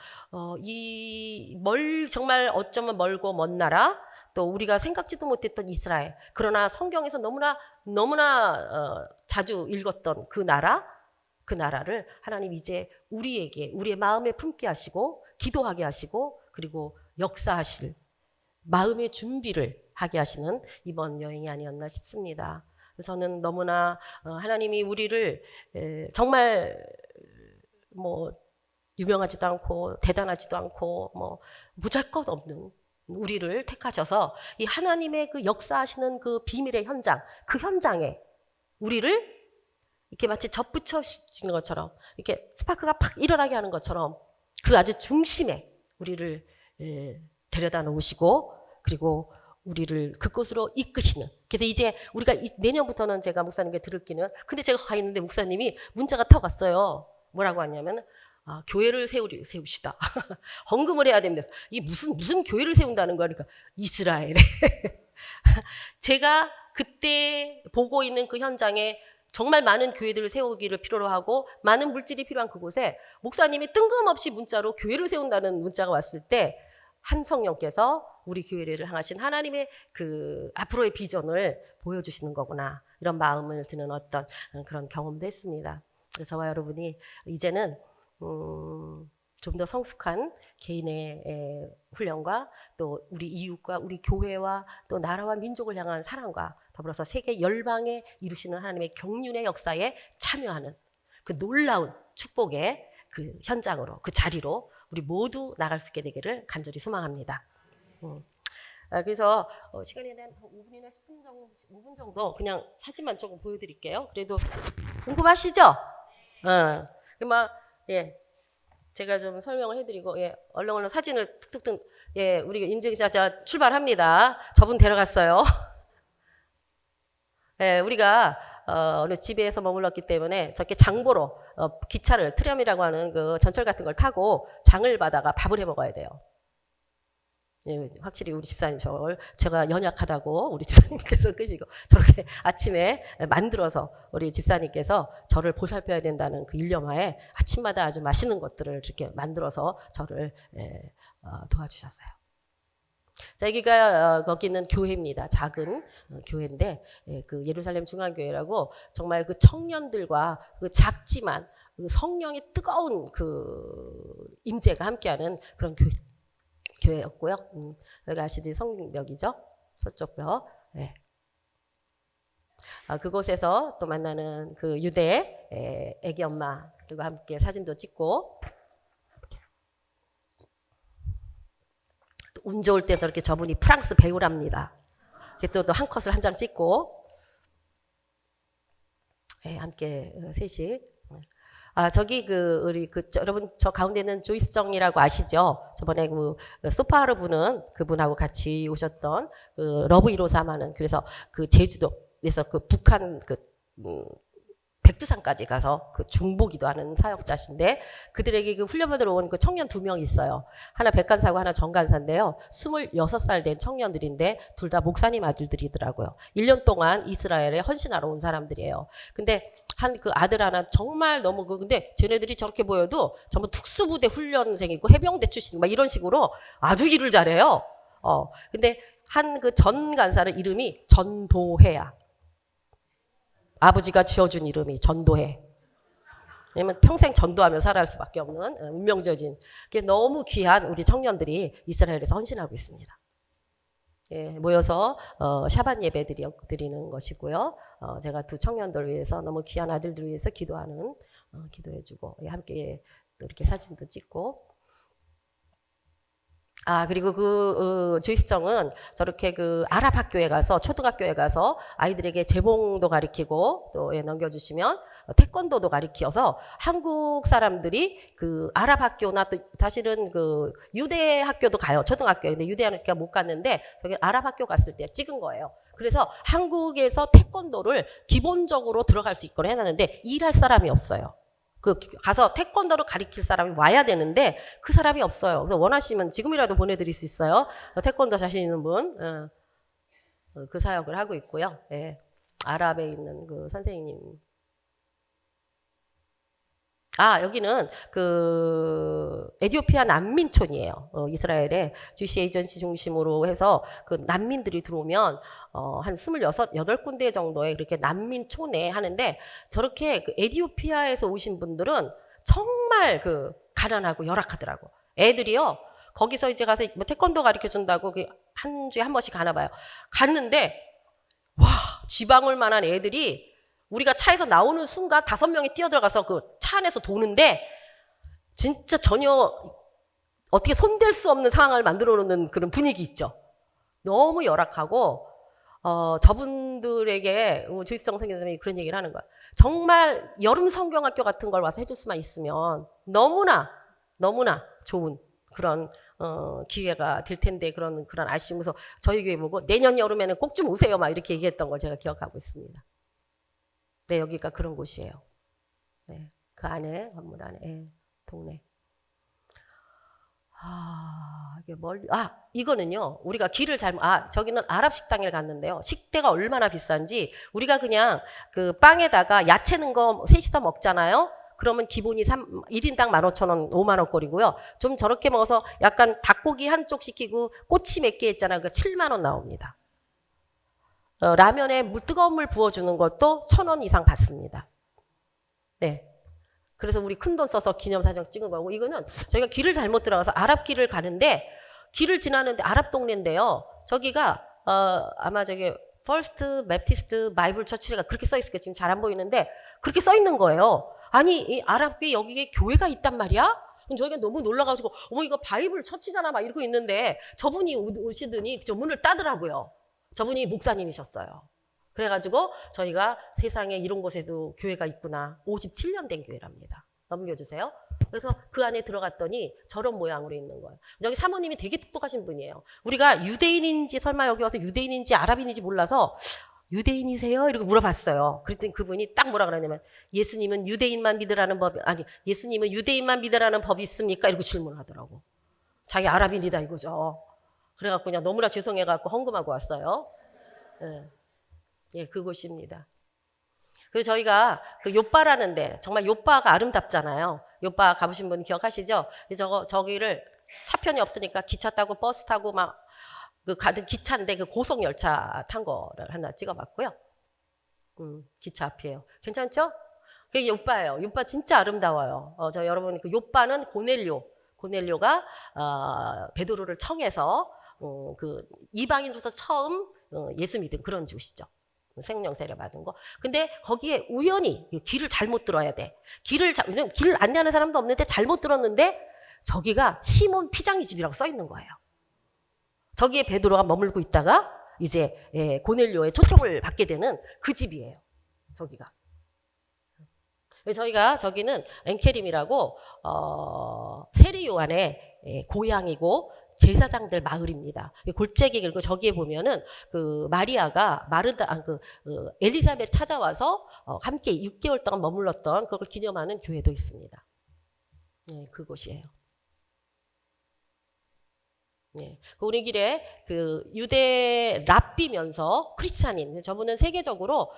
정말 어쩌면 멀고 먼 나라, 또 우리가 생각지도 못했던 이스라엘, 그러나 성경에서 너무나 자주 읽었던 그 나라를 하나님 이제 우리에게 우리의 마음에 품게 하시고 기도하게 하시고 그리고 역사하실 마음의 준비를 하게 하시는 이번 여행이 아니었나 싶습니다. 저는 너무나 하나님이 우리를 정말 뭐 유명하지도 않고 대단하지도 않고 뭐 보잘것없는 우리를 택하셔서 이 하나님의 그 역사하시는 그 비밀의 현장, 그 현장에 우리를 이렇게 마치 접붙여주는 것처럼 이렇게 스파크가 팍 일어나게 하는 것처럼 그 아주 중심에 우리를 데려다 놓으시고 그리고 우리를 그곳으로 이끄시는. 그래서 이제 우리가 내년부터는 제가 목사님께 들을기는 근데 제가 가 있는데 목사님이 문자가 타고 갔어요. 뭐라고 하냐면 교회를 세우시다. 헌금을 해야 됩니다. 이 무슨 교회를 세운다는 거니까 이스라엘에 제가 그때 보고 있는 그 현장에 정말 많은 교회들을 세우기를 필요로 하고 많은 물질이 필요한 그곳에 목사님이 뜬금없이 문자로 교회를 세운다는 문자가 왔을 때 한 성령께서 우리 교회를 향하신 하나님의 그 앞으로의 비전을 보여주시는 거구나 이런 마음을 드는 어떤 그런 경험도 했습니다. 그래서 저와 여러분이 이제는 좀 더 성숙한 개인의 훈련과 또 우리 이웃과 우리 교회와 또 나라와 민족을 향한 사랑과 더불어서 세계 열방에 이루시는 하나님의 경륜의 역사에 참여하는 그 놀라운 축복의 그 현장으로 그 자리로 우리 모두 나갈 수 있게 되기를 간절히 소망합니다. 그래서 시간이 한 5분이나 5분 정도 그냥 사진만 조금 보여드릴게요. 그래도 궁금하시죠? 예. 제가 좀 설명을 해드리고, 예, 얼른 사진을 툭툭툭, 예, 우리 인증샷 출발합니다. 저분 데려갔어요. 예, 우리가, 어느 집에서 머물렀기 때문에 저렇게 장보러, 기차를, 트램이라고 하는 그 전철 같은 걸 타고 장을 받아가 밥을 해 먹어야 돼요. 예, 확실히 우리 집사님 제가 연약하다고 우리 집사님께서 끄시고 저렇게 아침에 만들어서 우리 집사님께서 저를 보살펴야 된다는 그 일념하에 아침마다 아주 맛있는 것들을 이렇게 만들어서 저를 도와주셨어요. 자, 여기가 거기는 교회입니다. 작은 교회인데 그 예루살렘 중앙교회라고 정말 그 청년들과 그 작지만 그 성령의 뜨거운 그 임재가 함께하는 그런 교회였고요. 여기 아시지 성벽이죠. 서쪽벽. 네. 그곳에서 또 만나는 그 유대 애기 엄마들과 함께 사진도 찍고 또 운 좋을 때 저렇게 저분이 프랑스 배우랍니다. 또 한 컷을 한 장 찍고 네, 함께 셋이 저기 우리 여러분 저 가운데 있는 조이스 정이라고 아시죠? 저번에 소파하러 부는 그분하고 같이 오셨던 러브 153 하는, 그래서 제주도에서 북한 백두산까지 가서 중보기도 하는 사역자신데, 그들에게 훈련받으러 온 청년 2명 있어요. 하나 백간사고 하나 정간사인데요. 26살 된 청년들인데 둘 다 목사님 아들들이더라고요. 1년 동안 이스라엘에 헌신하러 온 사람들이에요. 근데 그 아들 하나 정말 너무 근데 쟤네들이 저렇게 보여도 전부 특수부대 훈련생이고 해병대 출신 막 이런 식으로 아주 일을 잘해요. 근데 한 전 간사는 이름이 전도해야. 아버지가 지어준 이름이 전도해. 왜냐면 평생 전도하며 살아갈 수밖에 없는 운명저진. 너무 귀한 우리 청년들이 이스라엘에서 헌신하고 있습니다. 예, 모여서 샤반 예배 드리는 것이고요. 제가 두 청년들 위해서, 너무 귀한 아들들 위해서 기도하는, 기도해주고, 함께 또 이렇게 사진도 찍고. 그리고 조이스정은 저렇게 아랍 학교에 가서, 초등학교에 가서 아이들에게 재봉도 가르치고 또 넘겨주시면 태권도도 가르쳐서 한국 사람들이 아랍 학교나 또 사실은 유대 학교도 가요. 초등학교에. 근데 유대 학교가 못 갔는데 저기 아랍 학교 갔을 때 찍은 거예요. 그래서 한국에서 태권도를 기본적으로 들어갈 수 있거나 해놨는데 일할 사람이 없어요. 가서 태권도를 가르칠 사람이 와야 되는데 그 사람이 없어요. 그래서 원하시면 지금이라도 보내드릴 수 있어요. 태권도 자신 있는 분, 그 사역을 하고 있고요. 예. 아랍에 있는 선생님. 여기는 에티오피아 난민촌이에요. 이스라엘에 주시 에이전시 중심으로 해서 난민들이 들어오면 한 26, 8군데 정도의 그렇게 난민촌에 하는데, 저렇게 에티오피아에서 오신 분들은 정말 가난하고 열악하더라고. 애들이요. 거기서 이제 가서 태권도 가르쳐 준다고 한 주에 한 번씩 가나 봐요. 갔는데 와, 쥐방울 만한 애들이 우리가 차에서 나오는 순간 5명이 뛰어들어가서 차 안에서 도는데 진짜 전혀 어떻게 손댈 수 없는 상황을 만들어 놓는 그런 분위기 있죠. 너무 열악하고, 저분들에게 조이스정 선생님이 그런 얘기를 하는 거야. 정말 여름 성경학교 같은 걸 와서 해줄 수만 있으면 너무나 좋은 그런 기회가 될 텐데, 그런 아쉬움에서 저희 교회 보고 내년 여름에는 꼭 좀 오세요 막 이렇게 얘기했던 걸 제가 기억하고 있습니다. 네, 여기가 그런 곳이에요. 네, 그 안에, 건물 안에, 동네. 이게 이거는요, 우리가 길을 저기는 아랍 식당에 갔는데요. 식대가 얼마나 비싼지, 우리가 그냥 빵에다가 야채 넣은 거 셋이서 먹잖아요. 그러면 기본이 1인당 15,000원, 5만원 꼴이고요. 좀 저렇게 먹어서 약간 닭고기 한쪽 시키고 꼬치 몇 개 했잖아요. 7만원 나옵니다. 라면에 뜨거운 물 부어주는 것도 1,000원 이상 받습니다. 네. 그래서 우리 큰돈 써서 기념사진 찍은 거고, 이거는 저희가 길을 잘못 들어가서 아랍 길을 가는데, 길을 지나는데 아랍 동네인데요. 저기가 아마 저기 퍼스트 메티스트 바이블 처치가 그렇게 써 있을 게 지금 잘 안 보이는데 그렇게 써 있는 거예요. 아니, 이 아랍에 여기에 교회가 있단 말이야? 저희가 너무 놀라가지고 이거 바이블 처치잖아 막 이러고 있는데, 저분이 오시더니 저 문을 따더라고요. 저분이 목사님이셨어요. 그래가지고 저희가 세상에 이런 곳에도 교회가 있구나. 57년 된 교회랍니다. 넘겨주세요. 그래서 그 안에 들어갔더니 저런 모양으로 있는 거예요. 여기 사모님이 되게 똑똑하신 분이에요. 우리가 유대인인지 설마 여기 와서 유대인인지 아랍인인지 몰라서 유대인이세요? 이렇게 물어봤어요. 그랬더니 그분이 딱 뭐라 그러냐면, 예수님은 유대인만 믿으라는 예수님은 유대인만 믿으라는 법이 있습니까? 이렇게 질문을 하더라고. 자기 아랍인이다 이거죠. 그래갖고 그냥 너무나 죄송해갖고 헌금하고 왔어요. 예, 그곳입니다. 그리고 저희가 요빠라는데, 정말 요빠가 아름답잖아요. 요빠 가보신 분 기억하시죠? 저기를 차편이 없으니까 기차 타고 버스 타고 막 기차인데 고속열차 탄 거를 하나 찍어봤고요. 기차 앞이에요. 괜찮죠? 그게 요빠예요. 요빠 진짜 아름다워요. 여러분 요빠는 고넬료가 베드로를 청해서 이방인으로서 처음 예수 믿은 그런 곳이죠. 생명 세례 받은 거. 근데 거기에 우연히 길을 잘못 들어야 돼. 길 안내하는 사람도 없는데 잘못 들었는데 저기가 시몬 피장이 집이라고 써 있는 거예요. 저기에 베드로가 머물고 있다가 이제 고넬료의 초청을 받게 되는 그 집이에요. 저기가. 저희가 저기는 엔케림이라고 세례 요한의 고향이고 제사장들 마을입니다. 골짜기 길고 저기에 보면은 그 마리아가 엘리사벳 찾아와서 함께 6개월 동안 머물렀던 그걸 기념하는 교회도 있습니다. 네, 그곳이에요. 네, 우리 길에 그 유대 랍비면서 크리스찬인, 저분은 세계적으로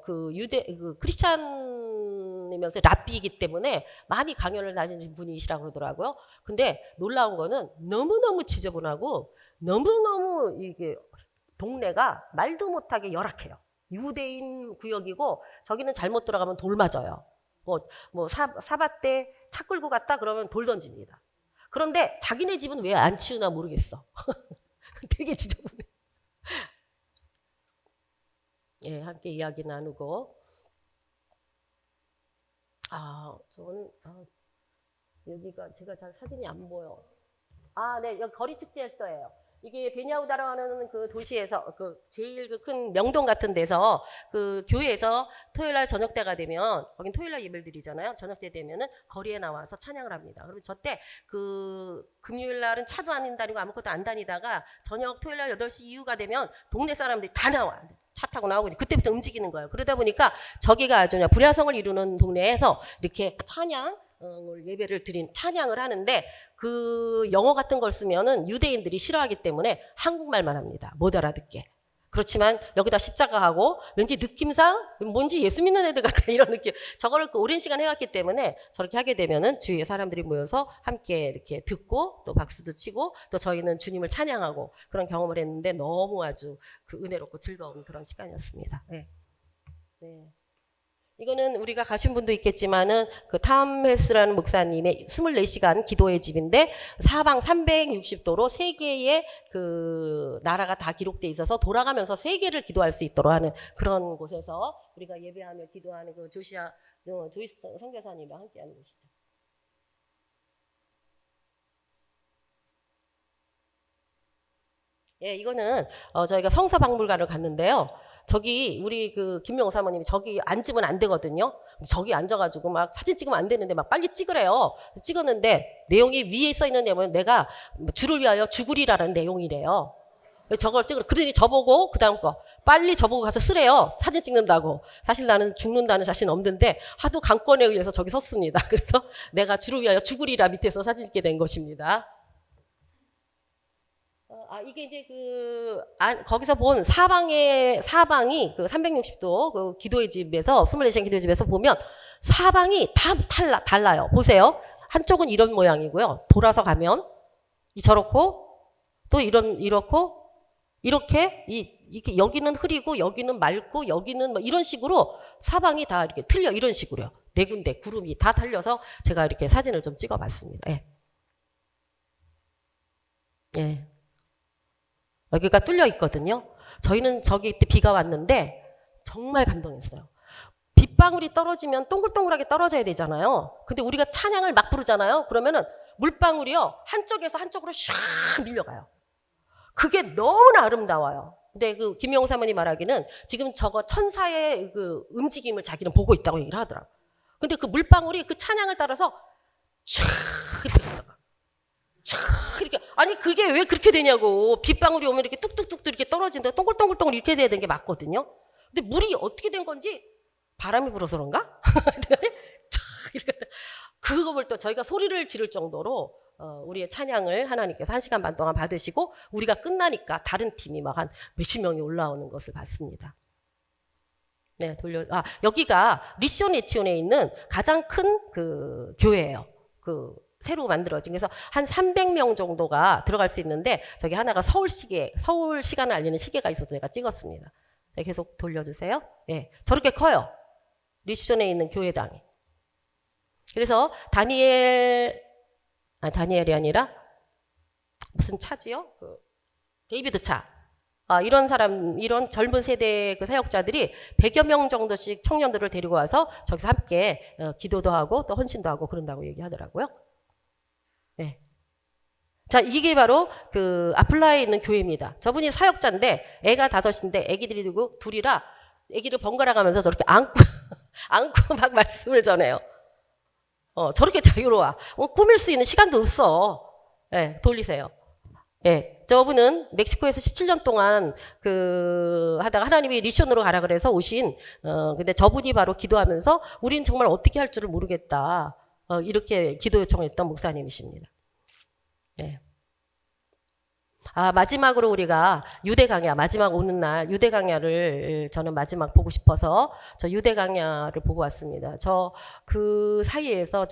그 유대 그 크리스찬이면서 랍비이기 때문에 많이 강연을 다니신 분이시라고 그러더라고요. 근데 놀라운 거는 너무너무 지저분하고 너무너무 이게 동네가 말도 못하게 열악해요. 유대인 구역이고 저기는 잘못 들어가면 돌 맞아요. 사밭대 차 끌고 갔다 그러면 돌 던집니다. 그런데 자기네 집은 왜 안 치우나 모르겠어. 되게 지저분해. 예, 함께 이야기 나누고. 저는 여기가 제가 잘 사진이 안 보여. 네, 여기 거리 축제터예요. 이게 베냐우다라는 그 도시에서 제일 큰 명동 같은 데서 그 교회에서 토요일 날 저녁 때가 되면 거긴 토요일 날 예배를 드리잖아요. 저녁 때 되면은 거리에 나와서 찬양을 합니다. 그러면 저때 그 금요일 날은 차도 안 다니고 아무것도 안 다니다가 저녁 토요일 날 8시 이후가 되면 동네 사람들이 다 나와. 차 타고 나오고 그때부터 움직이는 거예요. 그러다 보니까 저기가 아주 불야성을 이루는 동네에서 이렇게 예배를 드린 찬양을 하는데 그 영어 같은 걸 쓰면은 유대인들이 싫어하기 때문에 한국말만 합니다. 못 알아듣게. 그렇지만 여기다 십자가하고 왠지 느낌상 뭔지 예수 믿는 애들 같아 이런 느낌. 저거를 오랜 시간 해왔기 때문에 저렇게 하게 되면은 주위에 사람들이 모여서 함께 이렇게 듣고 또 박수도 치고 또 저희는 주님을 찬양하고 그런 경험을 했는데 너무 아주 은혜롭고 즐거운 그런 시간이었습니다. 네. 네. 이거는 우리가 가신 분도 있겠지만은 그 탐헤스라는 목사님의 24시간 기도의 집인데 사방 360도로 세 개의 그 나라가 다 기록돼 있어서 돌아가면서 세 개를 기도할 수 있도록 하는 그런 곳에서 우리가 예배하며 기도하는 그 조이스 선교사님과 함께하는 곳이죠. 예, 이거는 저희가 성서박물관을 갔는데요. 저기 우리 그 김명호 사모님이 저기 앉으면 안 되거든요. 저기 앉아가지고 막 사진 찍으면 안 되는데 막 빨리 찍으래요. 찍었는데 내용이 위에 써 있는 내용은 내가 주를 위하여 죽으리라는 내용이래요. 저걸 찍으러 그러니 저보고 그다음 거 빨리 저보고 가서 쓰래요. 사진 찍는다고. 사실 나는 죽는다는 자신 없는데 하도 강권에 의해서 저기 섰습니다. 그래서 내가 주를 위하여 죽으리라 밑에서 사진 찍게 된 것입니다. 이게 이제 거기서 본 사방이 그 360도 그 기도의 집에서, 24시간 기도의 집에서 보면 사방이 다 달라요. 보세요. 한쪽은 이런 모양이고요. 돌아서 가면, 저렇고, 또 이렇고, 이렇게, 여기는 흐리고, 여기는 맑고, 여기는 뭐 이런 식으로 사방이 다 이렇게 틀려, 이런 식으로요. 네 군데 구름이 다 달려서 제가 이렇게 사진을 좀 찍어 봤습니다. 예. 예. 여기가 뚫려 있거든요. 저희는 저기 이때 비가 왔는데 정말 감동했어요. 빗방울이 떨어지면 동글동글하게 떨어져야 되잖아요. 근데 우리가 찬양을 막 부르잖아요. 그러면은 물방울이요. 한쪽에서 한쪽으로 샥 밀려가요. 그게 너무나 아름다워요. 근데 그 김영호 사모님 말하기는 지금 저거 천사의 그 움직임을 자기는 보고 있다고 얘기를 하더라고요. 근데 그 물방울이 그 찬양을 따라서 쫙 이렇게 갔다가 이렇게, 아니 그게 왜 그렇게 되냐고. 빗방울이 오면 이렇게 뚝뚝뚝 이렇게 떨어진다. 동글동글동글 이렇게 돼야 되는 게 맞거든요. 근데 물이 어떻게 된 건지 바람이 불어서 그런가? 그거 볼 때 저희가 소리를 지를 정도로 우리의 찬양을 하나님께서 1시간 반 동안 받으시고 우리가 끝나니까 다른 팀이 막 한 몇십 명이 올라오는 것을 봤습니다. 네, 여기가 리시오네치온에 있는 가장 큰 그 교회예요. 새로 만들어진. 그래서 한 300명 정도가 들어갈 수 있는데 저기 하나가 서울 시간을 알리는 시계가 있어서 제가 찍었습니다. 네, 계속 돌려주세요. 네, 저렇게 커요. 리시온에 있는 교회당이. 그래서 다니엘이 아니라 무슨 차지요? 데이비드 차. 이런 젊은 세대 그 사역자들이 100여 명 정도씩 청년들을 데리고 와서 저기서 함께 기도도 하고 또 헌신도 하고 그런다고 얘기하더라고요. 네. 자, 이게 바로 그 아플라에 있는 교회입니다. 저분이 사역자인데 애가 5인데 애기들이 둘이라 애기를 번갈아 가면서 저렇게 안고 안고 막 말씀을 전해요. 저렇게 자유로워. 꾸밀 수 있는 시간도 없어. 예, 돌리세요. 예, 저분은 멕시코에서 17년 동안 하다가 하나님이 리션으로 가라 그래서 오신, 근데 저분이 바로 기도하면서 우린 정말 어떻게 할 줄을 모르겠다. 이렇게 기도 요청했던 목사님이십니다. 네. 마지막으로 우리가 유대 강야, 마지막 오는 날 유대 강야를 저는 마지막 보고 싶어서 저 유대 강야를 보고 왔습니다. 그 사이에서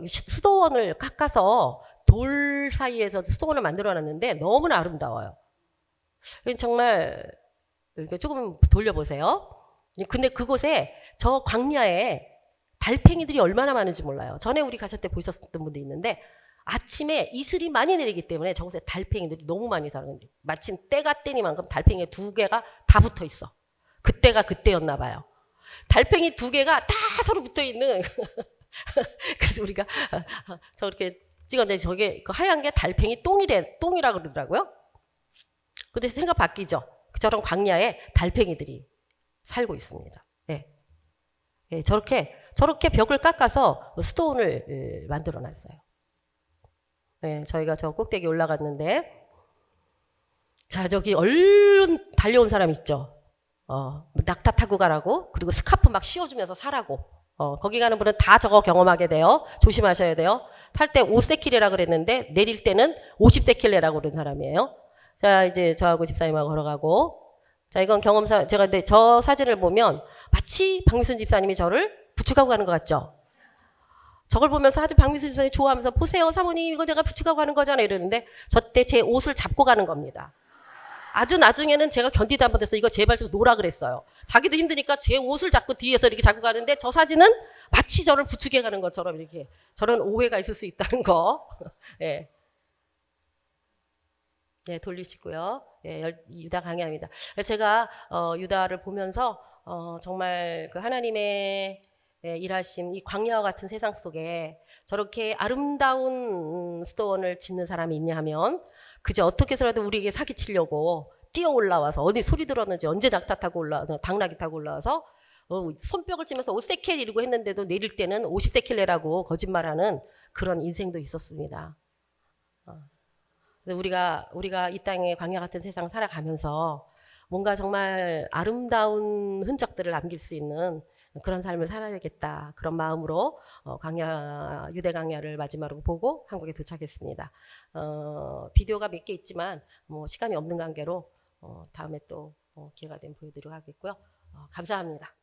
수도원을 깎아서 돌 사이에 수도원을 만들어 놨는데 너무나 아름다워요. 정말 이렇게 조금 돌려보세요. 근데 그곳에 저 광야에 달팽이들이 얼마나 많은지 몰라요. 전에 우리 갔을 때 보셨던 분도 있는데 아침에 이슬이 많이 내리기 때문에 저곳에 달팽이들이 너무 많이 살았는데 마침 때가 때니만큼 달팽이 2개가 다 붙어 있어. 그때가 그때였나 봐요. 달팽이 2개가 다 서로 붙어 있는 그래서 우리가 저렇게 찍었는데 저게 그 하얀 게 달팽이 똥이라 그러더라고요. 근데 생각 바뀌죠. 저런 광야에 달팽이들이 살고 있습니다. 네. 네, 저렇게 벽을 깎아서 스톤을 만들어 놨어요. 네, 저희가 저 꼭대기 올라갔는데, 자, 저기 얼른 달려온 사람 있죠. 낙타 타고 가라고, 그리고 스카프 막 씌워주면서 사라고. 거기 가는 분은 다 저거 경험하게 돼요. 조심하셔야 돼요. 탈 때 5세킬레라 그랬는데, 내릴 때는 50세킬레라고 그런 사람이에요. 자, 이제 저하고 집사님하고 걸어가고, 자, 이건 경험사, 제가 근데 저 사진을 보면 마치 박미순 집사님이 저를 부축하고 가는 것 같죠? 저걸 보면서 아주 박미순 집사님이 좋아하면서 보세요, 사모님, 이거 내가 부축하고 가는 거잖아요. 이러는데 저 때 제 옷을 잡고 가는 겁니다. 아주 나중에는 제가 견디다 못해서 이거 제발 좀 놓으라 그랬어요. 자기도 힘드니까 제 옷을 잡고 뒤에서 이렇게 잡고 가는데 저 사진은 마치 저를 부축해 가는 것처럼 이렇게 저런 오해가 있을 수 있다는 거. 네. 네, 돌리시고요. 네, 유다 강야입니다. 제가 유다를 보면서 정말 그 하나님의 일하심, 이 광야와 같은 세상 속에 저렇게 아름다운 스톤을 짓는 사람이 있냐 하면 그저 어떻게 해서라도 우리에게 사기치려고 뛰어 올라와서 어디 소리 들었는지 언제 당나귀 타고 올라와서 손뼉을 치면서 5세켈 이러고 했는데도 내릴 때는 50세켈이라고 거짓말하는 그런 인생도 있었습니다. 우리가 이 땅의 광야 같은 세상 살아가면서 뭔가 정말 아름다운 흔적들을 남길 수 있는 그런 삶을 살아야겠다. 그런 마음으로 유대 강야를 마지막으로 보고 한국에 도착했습니다. 비디오가 몇 개 있지만 시간이 없는 관계로 다음에 또 기회가 되면 보여드리도록 하겠고요. 감사합니다.